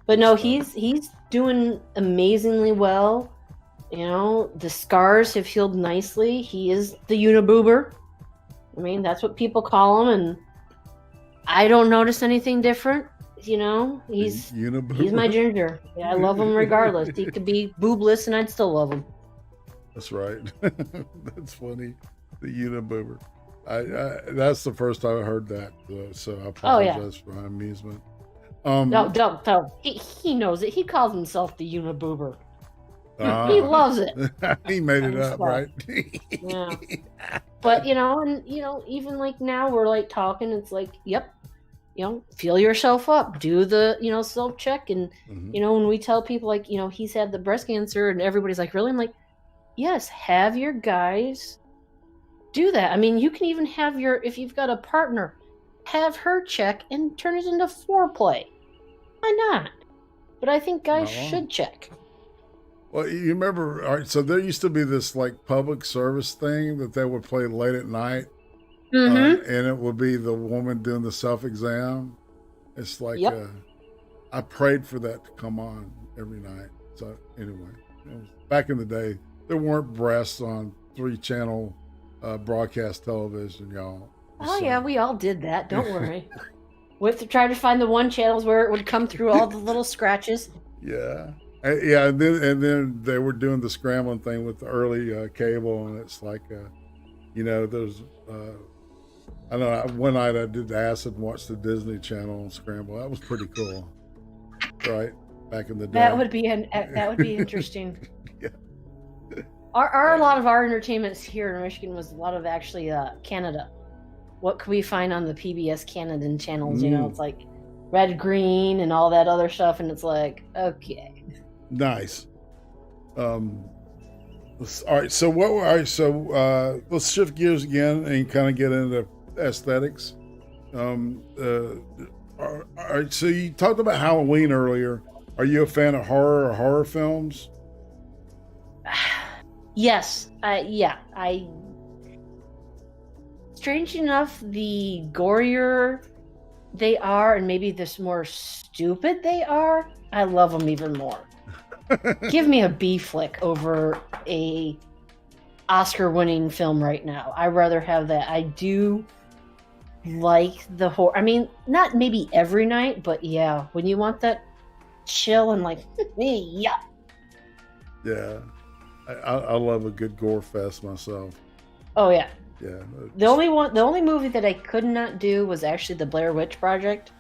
But no, he's doing amazingly well. The scars have healed nicely. He is the uniboober. I mean, that's what people call him, and I don't notice anything different. He's my ginger. Yeah, I love him regardless. He could be boobless, and I'd still love him. That's right. That's funny. The uniboober. That's the first time I heard that, so I apologize for my amusement. No, don't. He knows it. He calls himself the uniboober. He loves it. He made it up, right? Yeah. But even like now we're like talking. It's like, yep, feel yourself up, do the, self check. And, when we tell people like, he's had the breast cancer and everybody's like, really? I'm like, yes, have your guys do that. I mean, you can even have if you've got a partner, have her check and turn it into foreplay. Why not? But I think guys should check. Well, you remember, all right, so there used to be this like public service thing that they would play late at night. And it would be the woman doing the self-exam. It's like, I prayed for that to come on every night. So anyway, back in the day, there weren't breasts on 3-channel broadcast television, y'all. Oh, yeah, we all did that. Don't worry. We have to try to find the one channels where it would come through all the little scratches. Yeah. Yeah, and then they were doing the scrambling thing with the early cable, and it's like, there's... I know one night I did acid and watched the Disney Channel on Scramble. That was pretty cool, right? Back in the day. That would be interesting. Yeah. A lot of our entertainments here in Michigan was a lot of actually Canada. What could we find on the PBS Canadian channels? It's like Red, Green, and all that other stuff, and it's like, okay. Nice. All right. So let's shift gears again and kind of get into aesthetics. All right, so you talked about Halloween earlier. Are you a fan of horror films? Yes. Strange enough, the gorier they are and maybe the more stupid they are, I love them even more. Give me a B flick over a Oscar-winning film right now. I'd rather have that. I do like the horror. I mean, not maybe every night, but yeah, when you want that chill and like, yeah. Yeah, I love a good gore fest myself. Oh yeah. Yeah. The only movie that I could not do was actually the Blair Witch Project.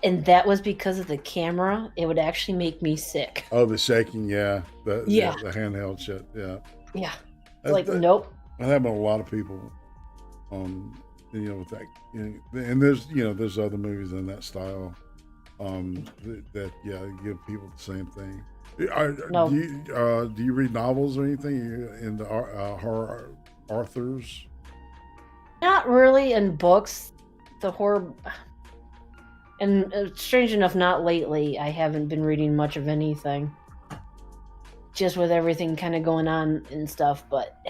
And that was because of the camera. It would actually make me sick. Oh, the shaking, yeah. The handheld shit, yeah. Yeah. Nope. That happened to a lot of people. With that, and there's other movies in that style that give people the same thing. No. Do you read novels or anything? Are you into horror authors? Not really in books. The horror, and strange enough, not lately. I haven't been reading much of anything. Just with everything kind of going on and stuff, but.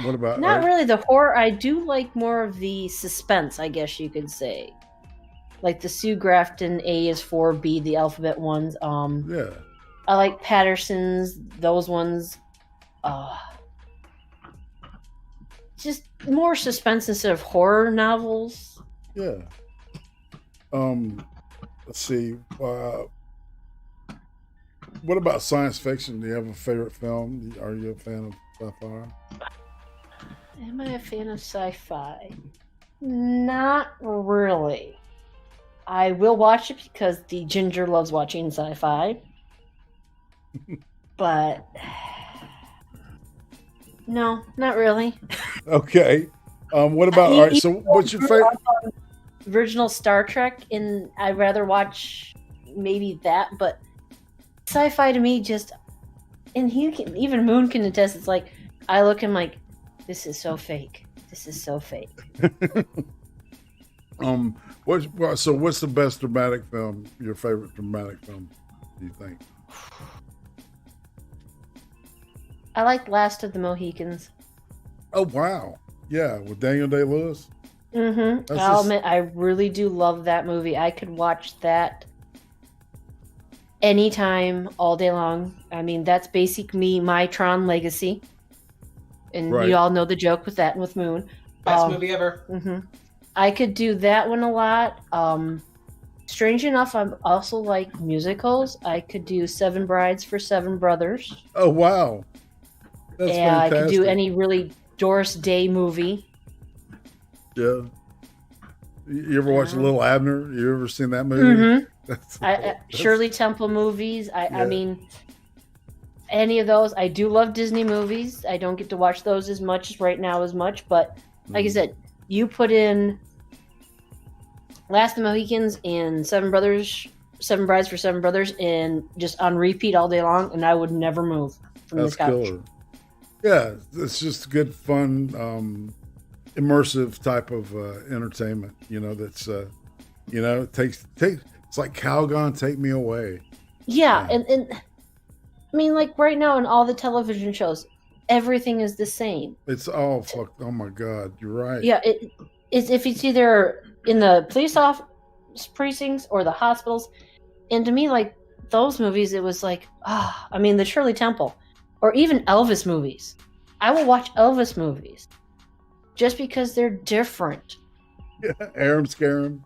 What about not really the horror? I do like more of the suspense, I guess you could say. Like the Sue Grafton A is for B, the alphabet ones. Yeah. I like Patterson's, those ones. Just more suspense instead of horror novels. Yeah. Let's see. What about science fiction? Do you have a favorite film? Are you a fan of sci-fi? Am I a fan of sci-fi? Not really. I will watch it because the ginger loves watching sci-fi. But no, not really. Okay. What about all right, so what's your favorite original Star Trek? And I'd rather watch maybe that, but sci-fi to me just, and even Moon can attest, it's like I look and I'm like, this is so fake. This is so fake. What's the best dramatic film? Your favorite dramatic film? Do you think? I like Last of the Mohicans. Oh wow, yeah, with Daniel Day-Lewis. Mm-hmm. I'll admit, I really do love that movie. I could watch that anytime, all day long. I mean, that's basically my Tron legacy. And you all know the joke with that and with Moon. Best movie ever. Mm-hmm. I could do that one a lot. Strange enough, I also like musicals. I could do Seven Brides for Seven Brothers. Oh, wow. That's fantastic. I could do any really Doris Day movie. Yeah. You ever watch Little Abner? You ever seen that movie? Mm-hmm. Shirley Temple movies. I mean... Any of those. I do love Disney movies. I don't get to watch those as much right now but like I said, you put in Last of the Mohicans and Seven Brides for Seven Brothers, and just on repeat all day long, and I would never move from this couch. Killer. Yeah, it's just good, fun, immersive type of entertainment. You know, that's you know, take. It's like Calgon, Take Me Away. Yeah, and I mean, like right now in all the television shows, everything is the same. It's all fucked. Oh my God, you're right. Yeah, it's if it's either in the police office precincts or the hospitals, and to me, like those movies, it was like, I mean, the Shirley Temple, or even Elvis movies. I will watch Elvis movies just because they're different. Yeah, Aram Scarum.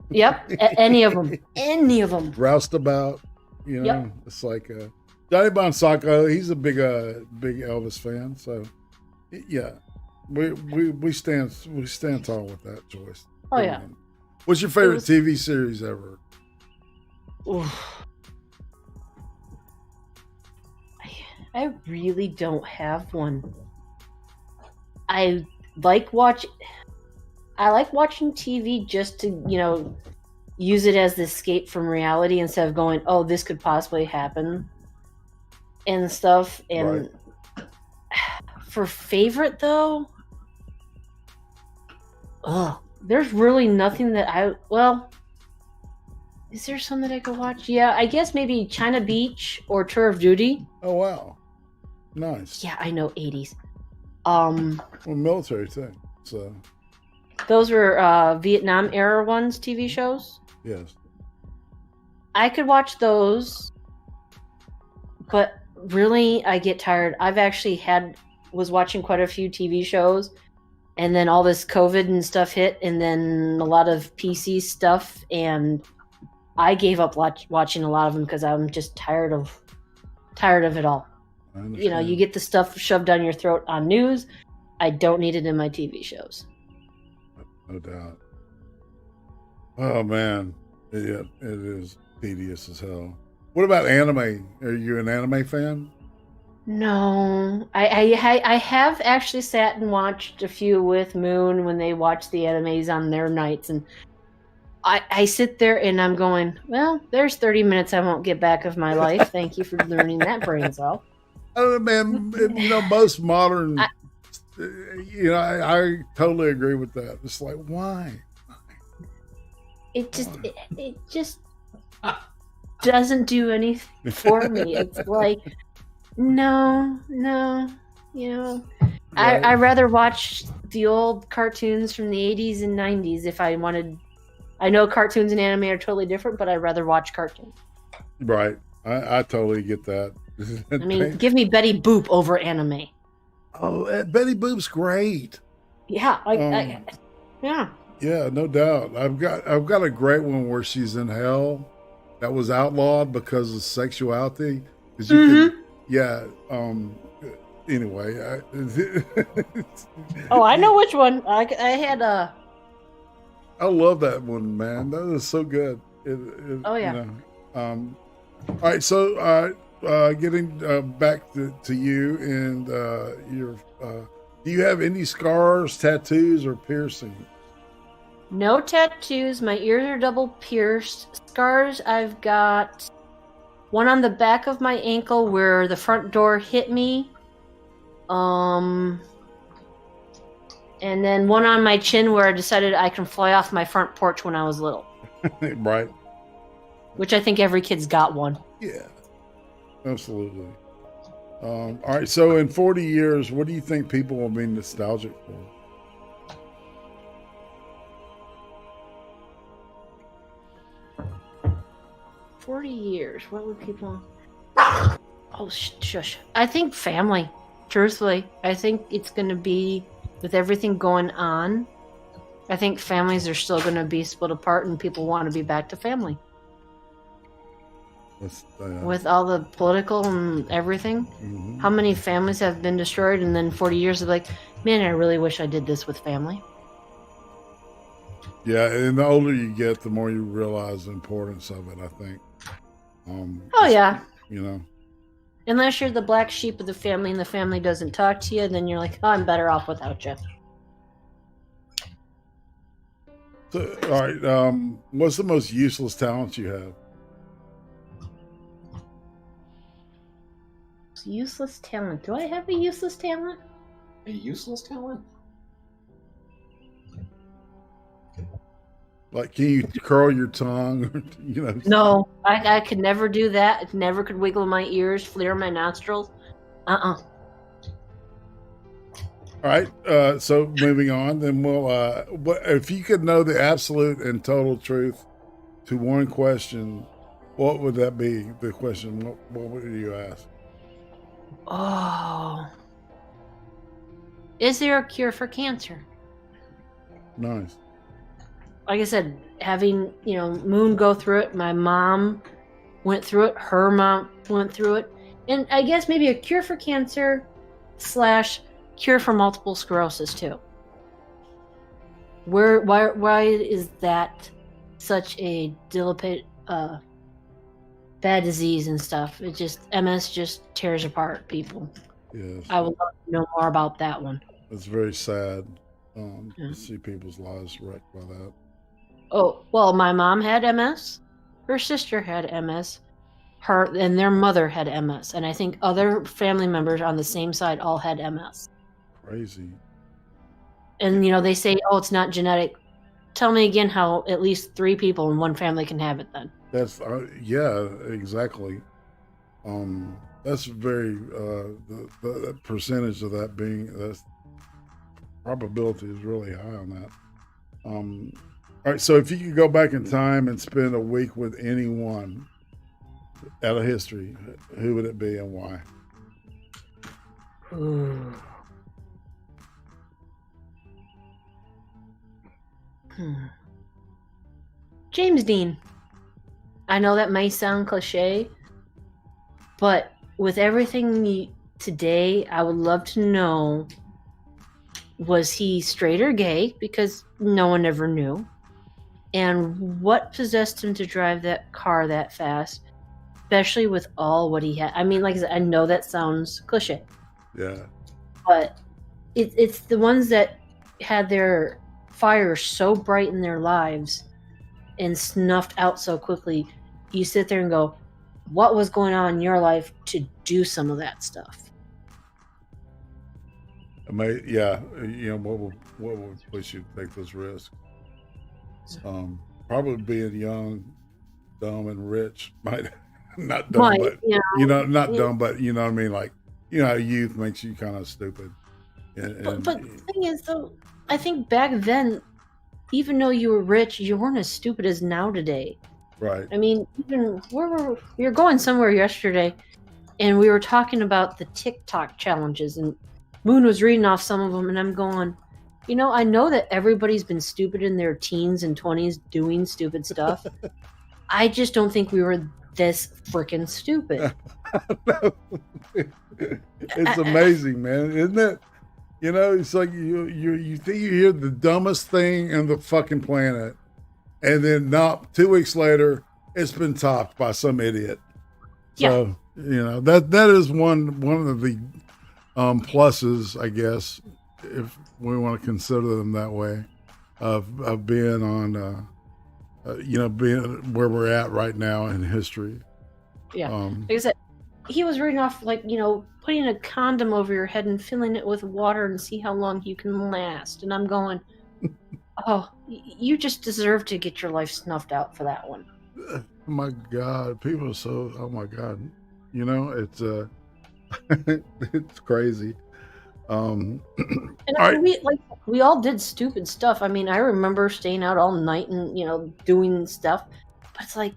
Yep, any of them. Roustabout. You know, Yep. It's like Johnny Bonsacco. He's a big Elvis fan. So yeah, we stand tall with that choice. Oh yeah. What's your favorite TV series ever? Oof. I really don't have one. I like watching TV just to, you know, use it as the escape from reality instead of going, oh, this could possibly happen and stuff. And for favorite though, there's really nothing that is there some that I could watch? Yeah, I guess maybe China Beach or Tour of Duty. Oh wow. Nice. Yeah, I know, 80s. Well, military thing. So those were Vietnam era ones, TV shows. Yes. I could watch those, but really I get tired. I've actually was watching quite a few TV shows, and then all this COVID and stuff hit, and then a lot of PC stuff, and I gave up watching a lot of them because I'm just tired of it all. You know, you get the stuff shoved down your throat on news. I don't need it in my TV shows. No doubt. Oh man, yeah, it is tedious as hell. What about anime? Are you an anime fan? No, I have actually sat and watched a few with Moon when they watch the animes on their nights, and I sit there and I'm going, well, there's 30 minutes I won't get back of my life. Thank you for learning that brain cell. I don't know, man. You know, most modern. You know, I totally agree with that. It's like, why? It just doesn't do anything for me. It's like, no, you know. Right. I'd rather watch the old cartoons from the 80s and 90s if I wanted. I know cartoons and anime are totally different, but I'd rather watch cartoons. Right. I totally get that. I mean, give me Betty Boop over anime. Oh, Betty Boop's great. Yeah, yeah. Yeah, no doubt. I've got a great one where she's in hell that was outlawed because of sexuality. 'Cause you could, yeah. Anyway. Oh, I know which one. I had I love that one, man. That is so good. Oh yeah. You know, all right, so getting back to you and your. Do you have any scars, tattoos, or piercings? No tattoos. My ears are double pierced. Scars, I've got one on the back of my ankle where the front door hit me. And then one on my chin where I decided I can fly off my front porch when I was little. Right. Which I think every kid's got one. Yeah, absolutely. All right, so in 40 years, what do you think people will be nostalgic for? 40 years, what would people... Oh, shush. I think family, truthfully. I think it's going to be, with everything going on, I think families are still going to be split apart and people want to be back to family. With all the political and everything, how many families have been destroyed, and then 40 years of like, man, I really wish I did this with family. Yeah, and the older you get, the more you realize the importance of it, I think. Oh yeah. You know, unless you're the black sheep of the family and the family doesn't talk to you, then you're like, oh, I'm better off without you. So, all right. What's the most useless talent you have? Useless talent. Do I have a useless talent? A useless talent? Like, can you curl your tongue? You know. No, I could never do that. Never could wiggle my ears, flare my nostrils. All right. So moving on, then we'll. If you could know the absolute and total truth to one question, what would that be? The question. What would you ask? Oh. Is there a cure for cancer? Nice. Like I said, having, Moon go through it, my mom went through it, her mom went through it, and I guess maybe a cure for cancer / cure for multiple sclerosis too. Why is that such a bad disease and stuff? It just, MS just tears apart people. Yes. I would love to know more about that one. It's very sad to see people's lives wrecked by that. Oh, well, my mom had MS. Her sister had MS. Her and their mother had MS. And I think other family members on the same side all had MS. Crazy. And, they say, oh, it's not genetic. Tell me again how at least 3 people in one family can have it then. That's, yeah, exactly. That's very, the percentage of that being, that's probability is really high on that. All right, so if you could go back in time and spend a week with anyone out of history, who would it be and why? Ooh. James Dean. I know that may sound cliche, but with everything today, I would love to know, was he straight or gay? Because no one ever knew. And what possessed him to drive that car that fast, especially with all what he had? I mean, like I said, I know that sounds cliche. Yeah. But it's the ones that had their fire so bright in their lives and snuffed out so quickly. You sit there and go, what was going on in your life to do some of that stuff? Yeah, what would push you to take those risks? Probably being young, dumb, and rich might not dumb, Might, but not dumb, but you know what I mean. Like, how youth makes you kind of stupid. But the thing is, though, I think back then, even though you were rich, you weren't as stupid as now today. Right. I mean, even we were going somewhere yesterday, and we were talking about the TikTok challenges, and Moon was reading off some of them, and I'm going, I know that everybody's been stupid in their teens and 20s doing stupid stuff. I just don't think we were this freaking stupid. It's amazing, man, isn't it? It's like you think you hear the dumbest thing in the fucking planet, and then 2 weeks later, it's been topped by some idiot. So that is one of the pluses, I guess, if we want to consider them that way, of being on, being where we're at right now in history. Yeah, like I said, he was reading off putting a condom over your head and filling it with water and see how long you can last. And I'm going, oh, you just deserve to get your life snuffed out for that one. Oh my God, people are so, oh my God, it's it's crazy. And we all did stupid stuff. I mean, I remember staying out all night and doing stuff, but it's like,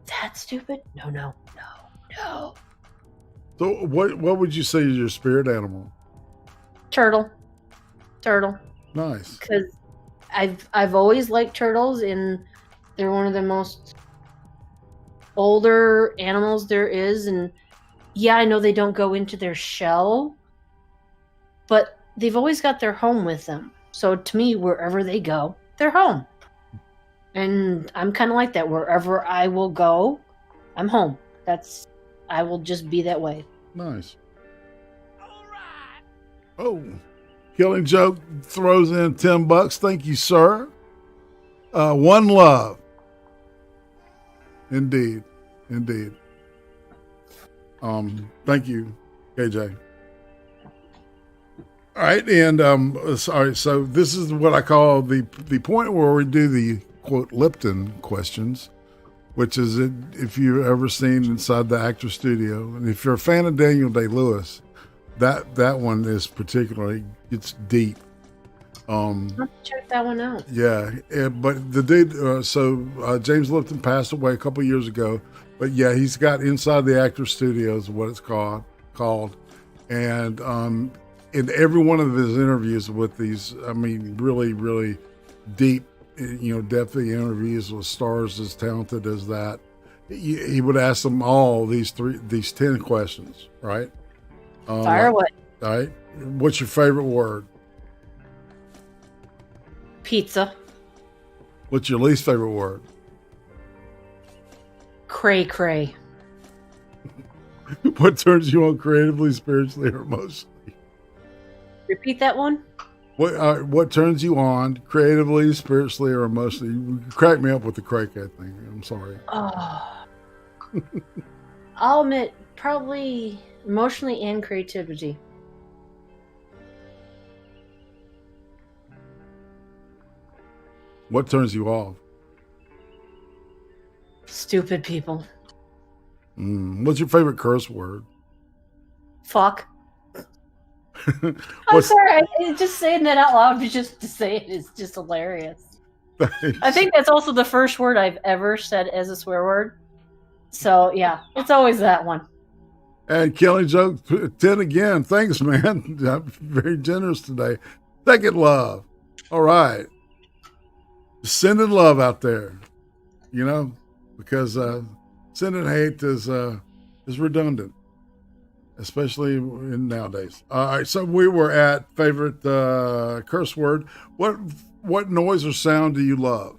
that's stupid. No. So what would you say is your spirit animal? Turtle. Nice. Because I've always liked turtles, and they're one of the most older animals there is. And yeah, I know they don't go into their shell, but they've always got their home with them. So to me, wherever they go, they're home. And I'm kind of like that. Wherever I will go, I'm home. I will just be that way. Nice. All right. Oh, Killing Joke throws in $10. Thank you, sir. One love. Indeed. Thank you, KJ. All right, and sorry. So this is what I call the point where we do the quote Lipton questions, which is if you've ever seen Inside the Actor Studio, and if you're a fan of Daniel Day-Lewis, that one is particularly, it's deep. I'll check that one out. Yeah, but the dude, James Lipton passed away a couple years ago, but yeah, he's got Inside the Actor Studios, what it's called, and in every one of his interviews with these, I mean, really, really deep, depthy interviews with stars as talented as that, he would ask them all these 10 questions, right? Fire away. All right. What's your favorite word? Pizza. What's your least favorite word? Cray. What turns you on creatively, spiritually, or emotionally? Repeat that one. What turns you on creatively, spiritually, or emotionally? You crack me up with the crackhead thing. I'm sorry. Oh. I'll admit, probably emotionally and creativity. What turns you off? Stupid people. What's your favorite curse word? Fuck. I'm sorry. Just saying that out loud, just to say it is just hilarious. I think that's also the first word I've ever said as a swear word. So yeah, it's always that one. And Kelly Joke 10 again. Thanks, man. I'm very generous today. Second love. All right. Sending love out there, because sending hate is redundant, especially in nowadays. All right, so we were at favorite curse word. What noise or sound do you love?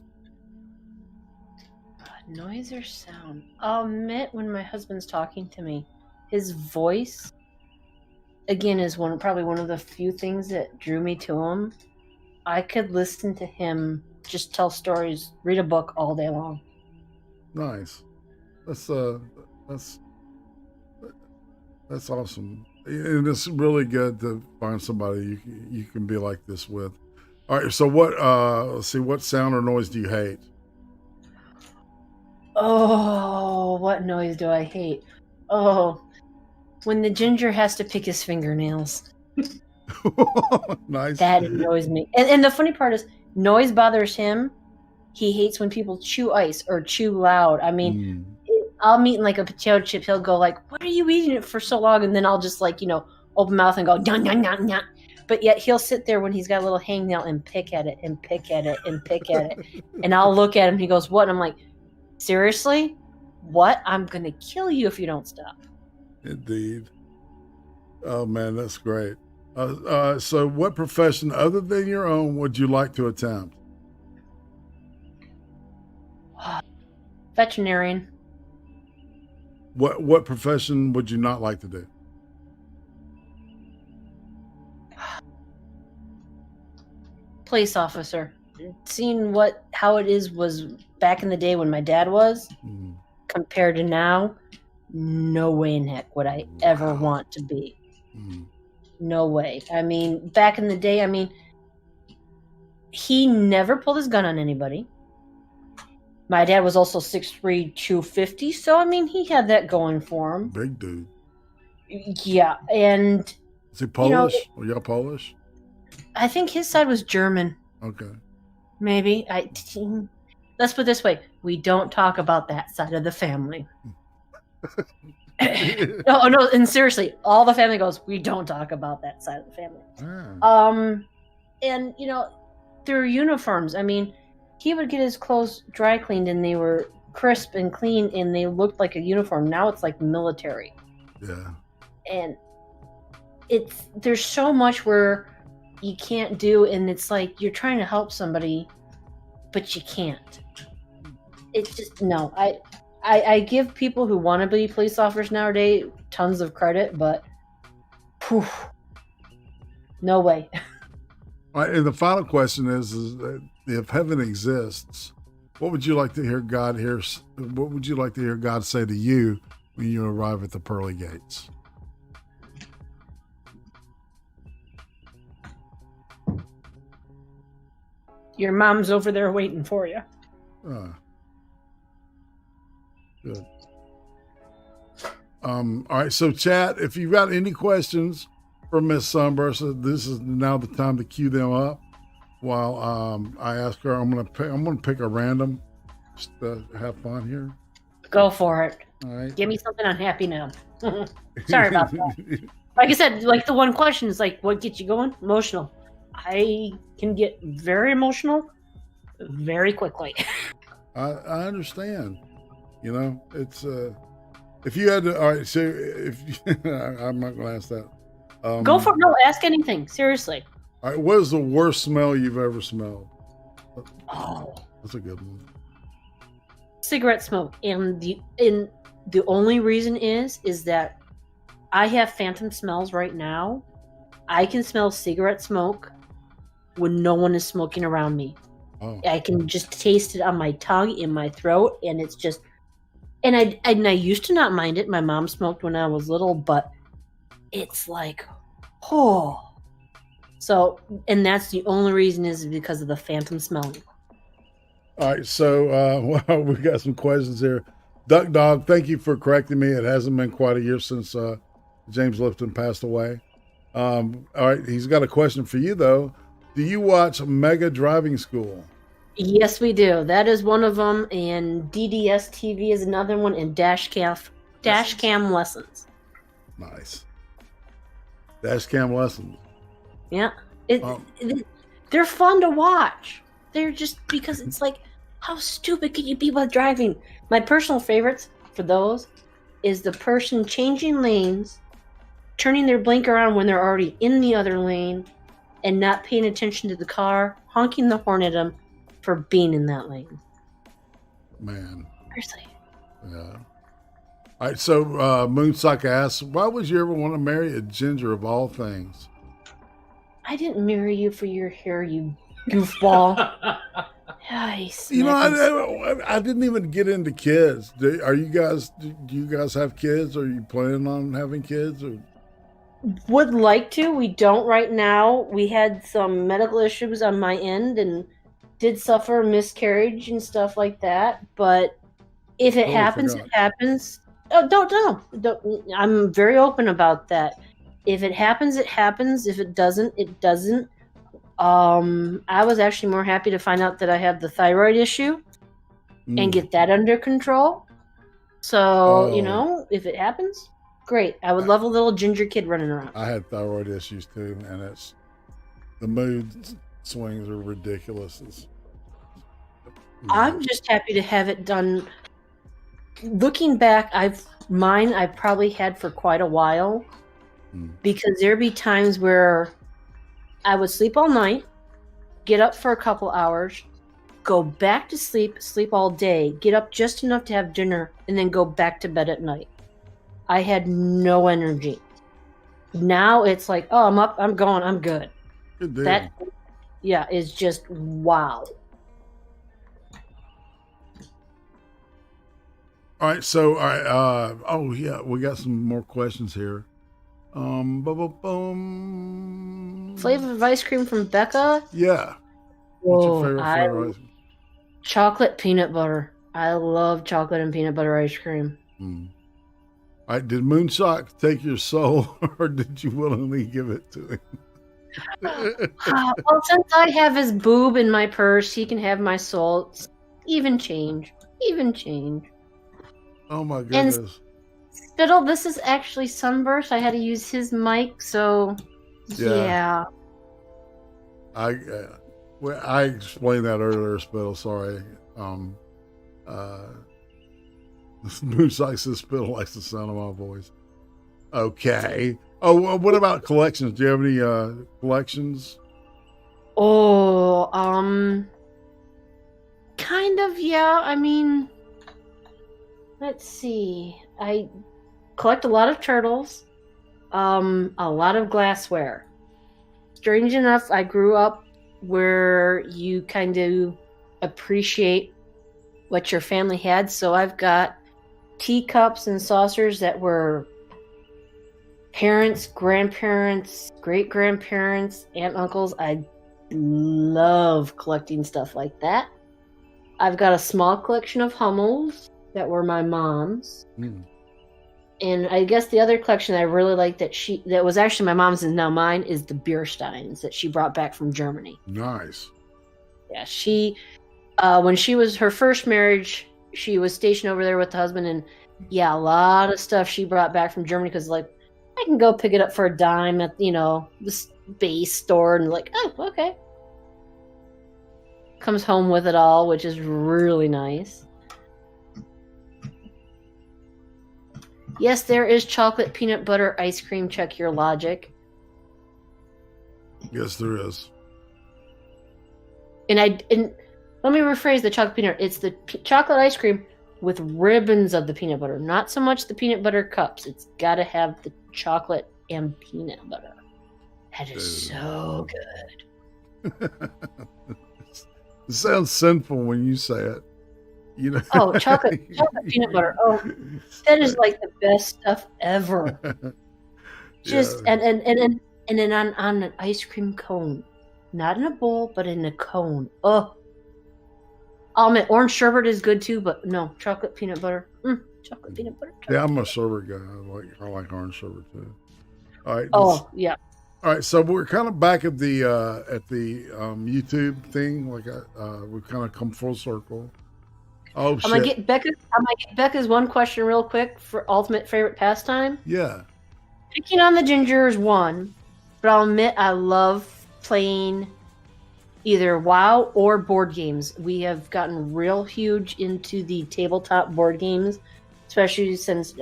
Noise or sound? I'll admit, when my husband's talking to me, his voice, again, is probably one of the few things that drew me to him. I could listen to him just tell stories, read a book all day long. Nice. That's awesome. And it's really good to find somebody you can be like this with. All right, so what sound or noise do you hate? Oh, what noise do I hate? Oh, when the ginger has to pick his fingernails. Nice. That annoys me. And the funny part is, noise bothers him. He hates when people chew ice or chew loud. I mean, I'll be eating like a potato chip. He'll go like, "What are you eating it for so long?" And then I'll just open mouth and go, "Dun dun dun dun." But yet he'll sit there when he's got a little hangnail and pick at it and pick at it and pick at it. And I'll look at him. He goes, "What?" And I'm like, "Seriously? What? I'm gonna kill you if you don't stop." Indeed. Oh man, that's great. So what profession other than your own would you like to attempt? Veterinarian. What profession would you not like to do? Police officer. Seeing how it was back in the day when my dad was, compared to now, no way in heck would I ever want to be. No way. I mean, back in the day, he never pulled his gun on anybody. My dad was also 6'3", 250, so he had that going for him. Big dude. Yeah, and is he Polish? Were y'all Polish? I think his side was German. Okay. Maybe. Let's put it this way: we don't talk about that side of the family. No, and seriously, all the family goes, we don't talk about that side of the family. And their uniforms. He would get his clothes dry cleaned, and they were crisp and clean, and they looked like a uniform. Now it's like military. Yeah. And there's so much where you can't do, and it's like you're trying to help somebody, but you can't. It's just no. I give people who want to be police officers nowadays tons of credit, but no way. All right, and the final question is that if heaven exists, what would you like to hear God hear? What would you like to hear God say to you when you arrive at the pearly gates? Your mom's over there waiting for you. Good. All right, so chat, if you've got any questions for Miss Sunburst, this is now the time to cue them up. While I ask her, I'm gonna pick a random, just to have fun here. Go for it. All right. Give me something I'm happy now. Sorry about that. Like I said, like the one question is like, what gets you going? Emotional. I can get very emotional very quickly. I understand. You know, it's if you had to. All right, so if I'm not gonna ask that. Go for it. No, ask anything. Seriously. All right, what is the worst smell you've ever smelled? Oh, that's a good one. Cigarette smoke, and the only reason is that I have phantom smells right now. I can smell cigarette smoke when no one is smoking around me. Oh. I can just taste it on my tongue, in my throat, and it's just. And I used to not mind it. My mom smoked when I was little, but it's like, oh. So, and that's the only reason is because of the phantom smelling. All right, so well, we got some questions here. Duck Dog, thank you for correcting me. It hasn't been quite a year since James Lipton passed away. All right, he's got a question for you, though. Do you watch Mega Driving School? Yes, we do. That is one of them, and DDS TV is another one, and Dash Cam Lessons. Nice. Dash Cam Lessons. Yeah. They're fun to watch. They're just because it's like, how stupid can you be while driving? My personal favorites for those is the person changing lanes, turning their blinker on when they're already in the other lane, and not paying attention to the car, honking the horn at them for being in that lane. Man. Seriously. Yeah. All right, so Moonshock asks, why would you ever want to marry a ginger of all things? I didn't marry you for your hair, you goofball. Nice. You know, I didn't even get into kids. Do you guys have kids? Are you planning on having kids? Or? Would like to. We don't right now. We had some medical issues on my end and did suffer miscarriage and stuff like that. But if it happens, it happens. Oh, don't. I'm very open about that. If it happens, it happens. If it doesn't, it doesn't. I was actually more happy to find out that I have the thyroid issue and get that under control. So, you know, if it happens, great. I would love a little ginger kid running around. I had thyroid issues too, and the mood swings are ridiculous. I'm just happy to have it done. Looking back, I've probably had for quite a while because there'd be times where I would sleep all night, get up for a couple hours, go back to sleep all day, get up just enough to have dinner, and then go back to bed at night. I had no energy. Now it's like, oh, I'm up, I'm going, I'm good. Good deal. That, yeah, is just wow. All right, so oh yeah, we got some more questions here. Flavor of ice cream from Becca? Yeah. What's your favorite flavor of ice cream? Chocolate peanut butter. I love chocolate and peanut butter ice cream. All right, did Moonshock take your soul, or did you willingly give it to him? Well, since I have his boob in my purse, he can have my soul. Even change. Oh my goodness. And Spittle, this is actually Sunburst. I had to use his mic, so yeah. I explained that earlier, Spittle. Sorry. Moonshock says Spittle likes the sound of my voice. Okay. Oh, what about collections? Do you have any collections? Oh, kind of, yeah. I mean, let's see. I collect a lot of turtles, a lot of glassware. strange enough, I grew up where you kind of appreciate what your family had. So I've got teacups and saucers that were parents, grandparents, great-grandparents, aunt, uncles. I love collecting stuff like that. I've got a small collection of Hummels that were my mom's. And I guess the other collection I really like that was actually my mom's and now mine is the beer steins that she brought back from Germany. Nice. Yeah, she when she was her first marriage, she was stationed over there with the husband, and yeah, a lot of stuff she brought back from Germany because like I can go pick it up for a dime at the base store, and like, oh, okay. Comes home with it all, which is really nice. Yes, there is chocolate peanut butter ice cream. Check your logic. Yes, there is. And let me rephrase the chocolate peanut. It's the chocolate ice cream with ribbons of the peanut butter. Not so much the peanut butter cups. It's got to have the chocolate and peanut butter. That is so good. It sounds sinful when you say it. Oh, chocolate peanut butter. Oh, that is like the best stuff ever. Just and then on an ice cream cone, not in a bowl, but in a cone. Oh, I'll admit orange sherbet is good too, but no, chocolate peanut butter. Chocolate peanut butter. Yeah, I'm a sherbet guy. I like orange sherbet too. All right. Yeah. All right, so we're kind of back at the YouTube thing. Like we've kind of come full circle. Oh shit! I'm gonna get Becca's one question real quick for ultimate favorite pastime. Yeah. Picking on the ginger is one, but I'll admit I love playing either WoW or board games. We have gotten real huge into the tabletop board games, especially since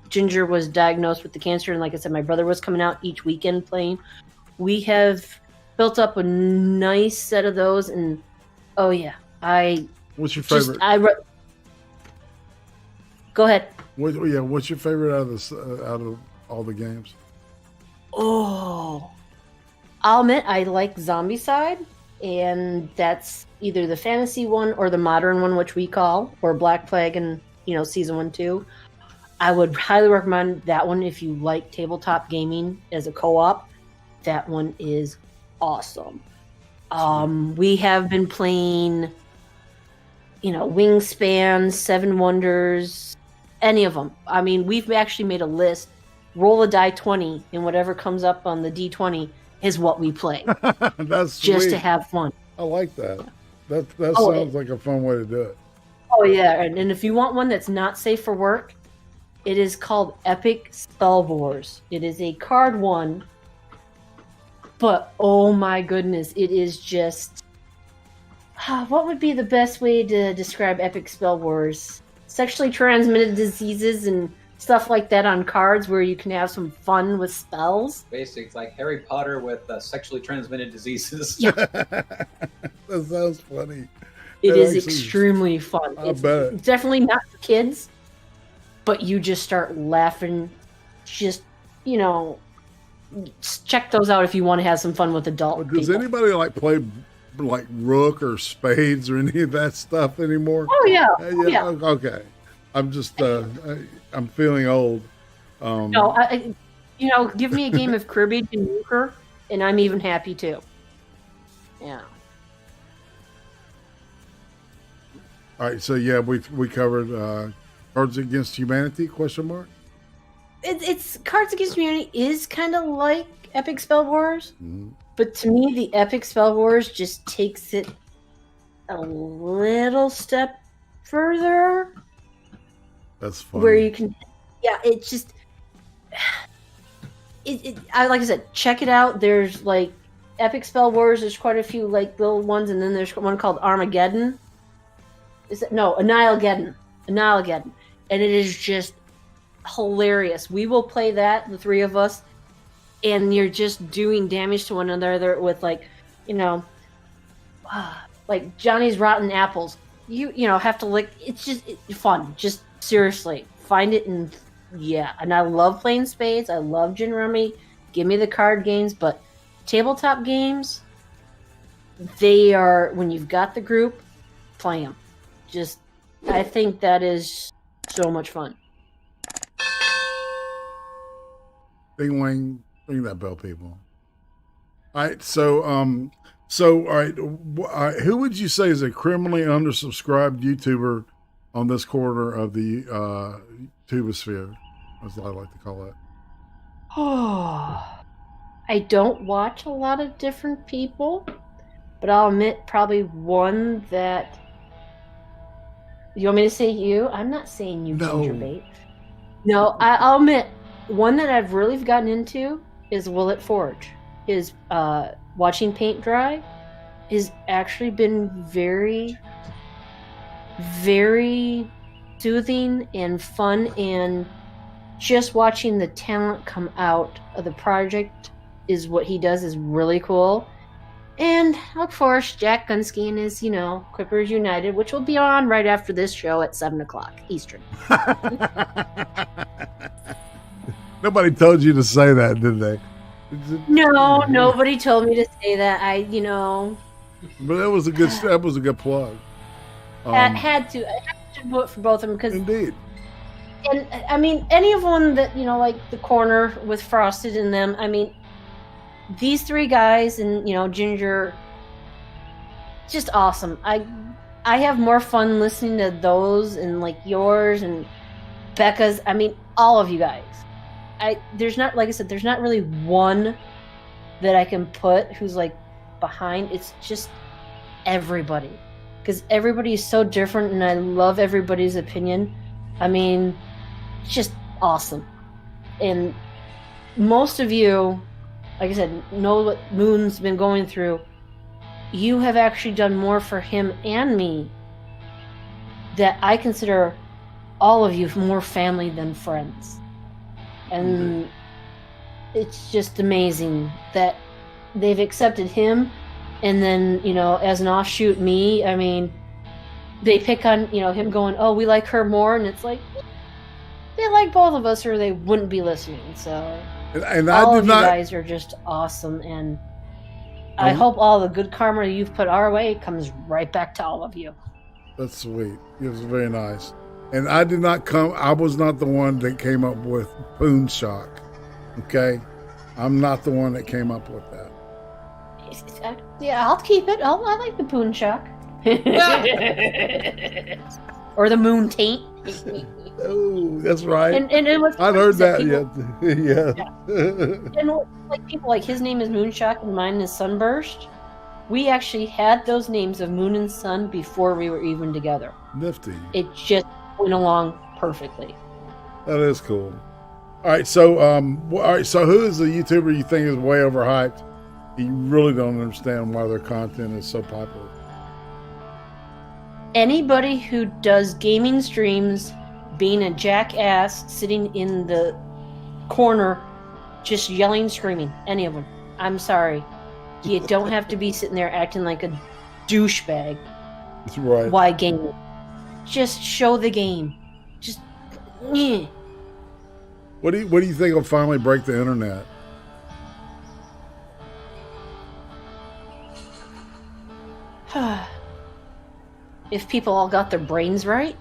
Ginger was diagnosed with the cancer, and like I said, my brother was coming out each weekend playing. We have built up a nice set of those, and oh yeah, What's your favorite? Go ahead. What's your favorite out of all the games? Oh, I'll admit I like Zombicide, and that's either the fantasy one or the modern one, which we call, or Black Plague and season 1, 2. I would highly recommend that one if you like tabletop gaming as a co-op. That one is awesome. We have been playing, Wingspan, Seven Wonders, any of them. I mean, we've actually made a list. Roll a die 20, and whatever comes up on the D20 is what we play. That's just sweet. to have fun. I like that. That sounds like a fun way to do it. Oh yeah, and if you want one that's not safe for work, it is called Epic Spell Wars. It is a card one, but oh my goodness, it is just... What would be the best way to describe Epic Spell Wars? Sexually transmitted diseases and stuff like that on cards where you can have some fun with spells. Basically, it's like Harry Potter with sexually transmitted diseases. Yeah. That sounds funny. It is extremely fun. It's definitely not for kids, but you just start laughing. Just, check those out if you want to have some fun with adult Does people. anybody play rook or spades or any of that stuff anymore? Oh yeah. Yeah. Okay. I'm just I'm feeling old. No, give me a game of cribbage and euchre, and I'm even happy too. Yeah. All right, so yeah, we covered Cards Against Humanity ? It's Cards Against Humanity is kind of like Epic Spell Wars, but to me, the Epic Spell Wars just takes it a little step further. That's fun. Where you can, it's just, like I said, check it out. There's Epic Spell Wars. There's quite a few little ones, and then there's one called Armageddon. Annihilageddon, and it is just hilarious. We will play that, the three of us, and you're just doing damage to one another with Johnny's Rotten Apples. You have to it's just fun. Just seriously, find it and and I love playing spades. I love gin rummy. Give me the card games, but tabletop games, they are, when you've got the group, play them. Just, I think that is so much fun. Bing Wang, ring that bell, people. All right, so all right, who would you say is a criminally undersubscribed YouTuber on this corner of the tubosphere, as I like to call it? Oh, I don't watch a lot of different people, but I'll admit probably one that. You want me to say you? I'm not saying you, No. Ginger Bait. No, I'll admit one that I've really gotten into is Willet Forge. His watching paint dry has actually been very, very soothing and fun, and just watching the talent come out of the project is what he does is really cool. And, of course, Jack Gunsky and his, Quippers United, which will be on right after this show at 7 o'clock Eastern. Nobody told you to say that, did they? No, nobody told me to say that. But that was a good plug. I had to vote for both of them because. Indeed. And I mean, any of them that like the corner with Frosted in them. I mean, these three guys and Ginger, just awesome. I have more fun listening to those and like yours and Becca's. I mean, all of you guys. There's not, like I said, there's not really one that I can put who's like behind. It's just everybody, because everybody is so different, and I love everybody's opinion. I mean, it's just awesome. And most of you, like I said, know what Moon's been going through. You have actually done more for him and me that I consider all of you more family than friends. And it's just amazing that they've accepted him. And then, as an offshoot, me, I mean, they pick on, him going, oh, we like her more. And it's like, they like both of us or they wouldn't be listening. So and all of you guys are just awesome. And I hope all the good karma you've put our way comes right back to all of you. That's sweet. It was very nice. And I was not the one that came up with MOONSHOCK. Okay? I'm not the one that came up with that. Yeah, I'll keep it. I like the MOONSHOCK. Or the moon taint. Oh, that's right. And I'd heard that. Yeah. And like people, like his name is MOONSHOCK and mine is Sunburst. We actually had those names of Moon and Sun before we were even together. Nifty. It just went along perfectly. That is cool. All right, so so who is the YouTuber you think is way overhyped? You really don't understand why their content is so popular. Anybody who does gaming streams, being a jackass, sitting in the corner, just yelling, screaming. Any of them. I'm sorry. You don't have to be sitting there acting like a douchebag. That's right. Why gaming? Just show the game. Just. What do you think will finally break the internet? If people all got their brains right.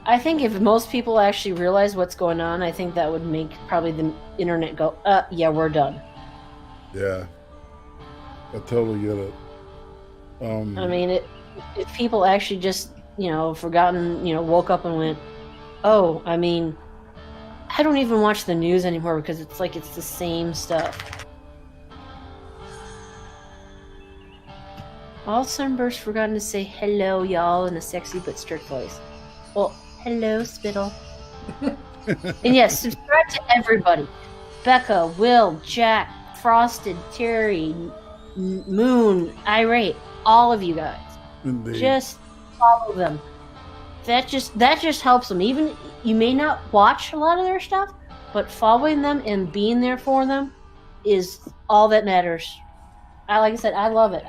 I think if most people actually realize what's going on, I think that would make probably the internet go, yeah, we're done. Yeah. I totally get it. I mean, if people actually just, forgotten, woke up and went, oh, I mean, I don't even watch the news anymore because it's like it's the same stuff. All Sunburst forgotten to say hello, y'all, in a sexy but strict voice. Well, hello, Spittle. And yes, subscribe to everybody. Becca, Will, Jack, Frosted, Terry, Moon, Irate, all of you guys. Indeed. Just follow them. That just helps them. Even you may not watch a lot of their stuff, but following them and being there for them is all that matters. Like I said, I love it.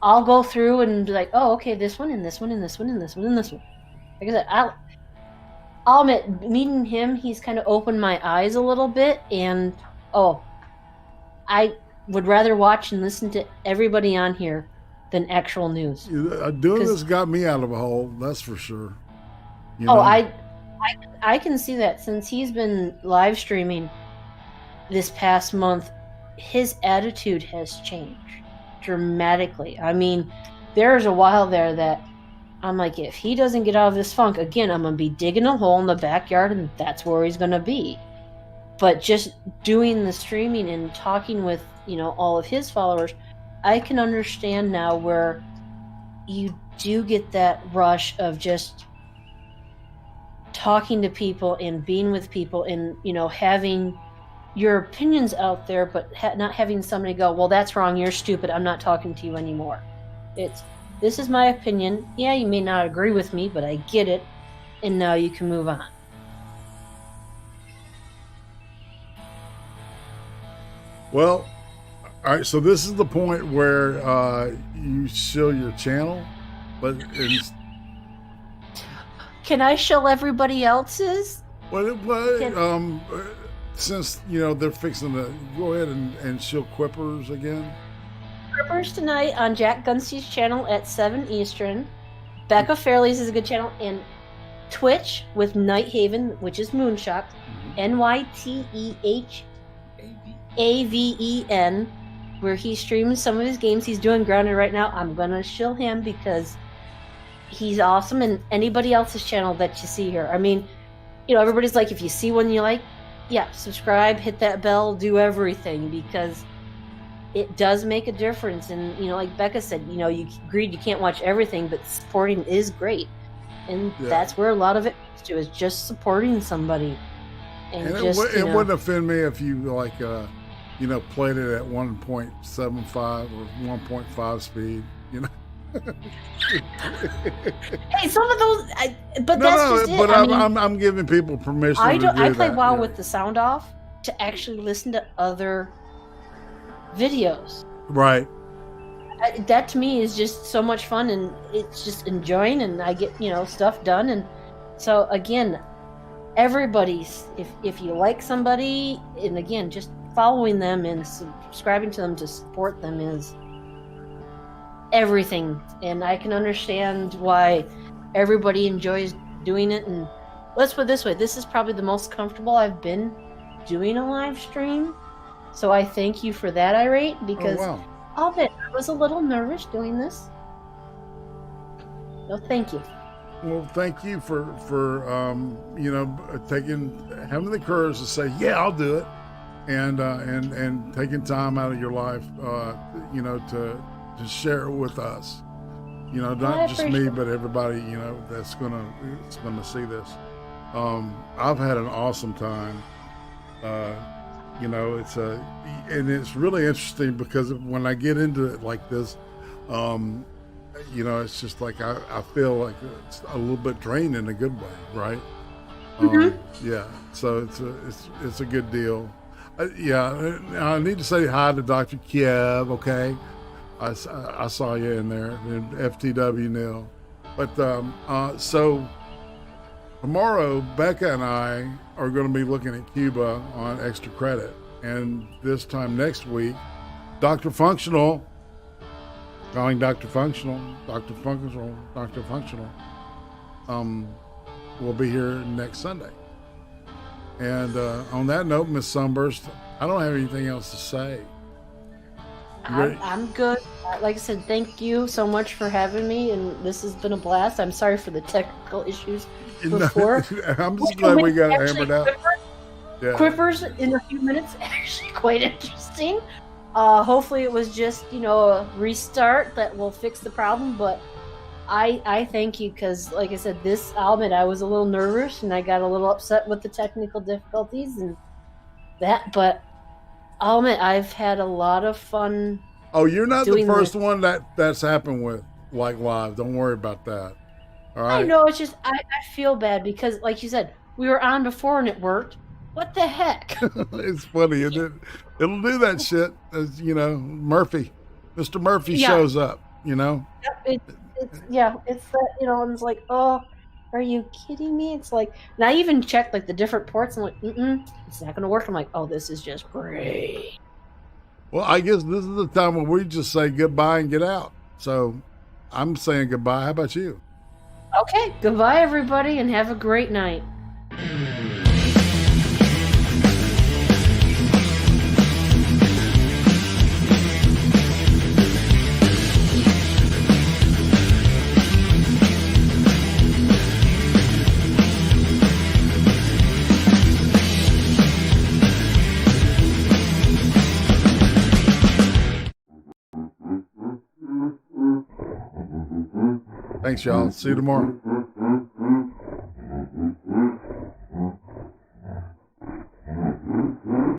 I'll go through and be like, oh, okay, this one and this one and this one and this one and this one. Like I said, I'll admit, meeting him, he's kind of opened my eyes a little bit, and I would rather watch and listen to everybody on here than actual news. Doing this got me out of a hole, that's for sure. You know? I can see that since he's been live streaming this past month, his attitude has changed dramatically. I mean, there's a while there that I'm like, if he doesn't get out of this funk, again, I'm going to be digging a hole in the backyard, and that's where he's going to be. But just doing the streaming and talking with, all of his followers, I can understand now where you do get that rush of just talking to people and being with people and, having your opinions out there, but not having somebody go, well, that's wrong, you're stupid, I'm not talking to you anymore. This is my opinion. Yeah, you may not agree with me, but I get it, and now you can move on. Well, all right, so this is the point where you show your channel, but can I show everybody else's? Since they're fixing to go ahead and show Quippers again. Quippers tonight on Jack Gunsty's channel at 7 Eastern. Becca Fairley's is a good channel, and Twitch with Nighthaven, which is Moonshock, NYTEHAVEN, where he streams some of his games. He's doing Grounded right now. I'm gonna shill him because he's awesome, and anybody else's channel that you see here. I mean, everybody's like, if you see one you like, yeah, subscribe, hit that bell, do everything, because it does make a difference. And like Becca said, you agreed you can't watch everything, but supporting is great, and that's where a lot of it comes to, is just supporting somebody. And it wouldn't offend me if you played it at 1.75 or 1.5 speed. Hey, some of those, but that's just it. But I'm giving people permission. I play WoW with the sound off to actually listen to other videos. Right. That to me is just so much fun, and it's just enjoying, and I get stuff done. And so again, everybody's, if you like somebody, and again, just following them and subscribing to them to support them is everything. And I can understand why everybody enjoys doing it. And let's put it this way, this is probably the most comfortable I've been doing a live stream, so I thank you for that, Irate, because I'll admit I was a little nervous doing this. So thank you. Well, thank you for having the courage to say, yeah, I'll do it, and taking time out of your life to share it with us, not just me, but everybody, that's gonna see this. I've had an awesome time. It's really interesting because when I get into it like this, it's just like I feel like it's a little bit drained in a good way, right? Yeah, so it's a good deal. I need to say hi to Dr. Kiev, okay? I saw you in there, in FTW Neil. But so tomorrow, Becca and I are going to be looking at Cuba on extra credit. And this time next week, Dr. Functional, calling Dr. Functional, will be here next Sunday. And on that note, Miss Sunburst, I don't have anything else to say. I'm good. Like I said, thank you so much for having me, and this has been a blast. I'm sorry for the technical issues before. I'm just glad we got it hammered out. Quippers in a few minutes, actually quite interesting. Hopefully it was just, a restart that will fix the problem, but I thank you, because like I said, I'll admit I was a little nervous and I got a little upset with the technical difficulties and that, but I'll admit I've had a lot of fun. Oh, you're not the first one that's happened with, like, live. Don't worry about that. All right. I know, it's just I feel bad because, like you said, we were on before and it worked. What the heck? It's funny, isn't it? It'll do that shit. As Murphy, Mr. Murphy shows up. It's that, and it's like, oh, are you kidding me? It's like, and I even checked like the different ports. I'm like, it's not going to work. I'm like, oh, this is just great. Well, I guess this is the time when we just say goodbye and get out. So I'm saying goodbye. How about you? Okay, goodbye, everybody, and have a great night. Thanks, y'all. See you tomorrow.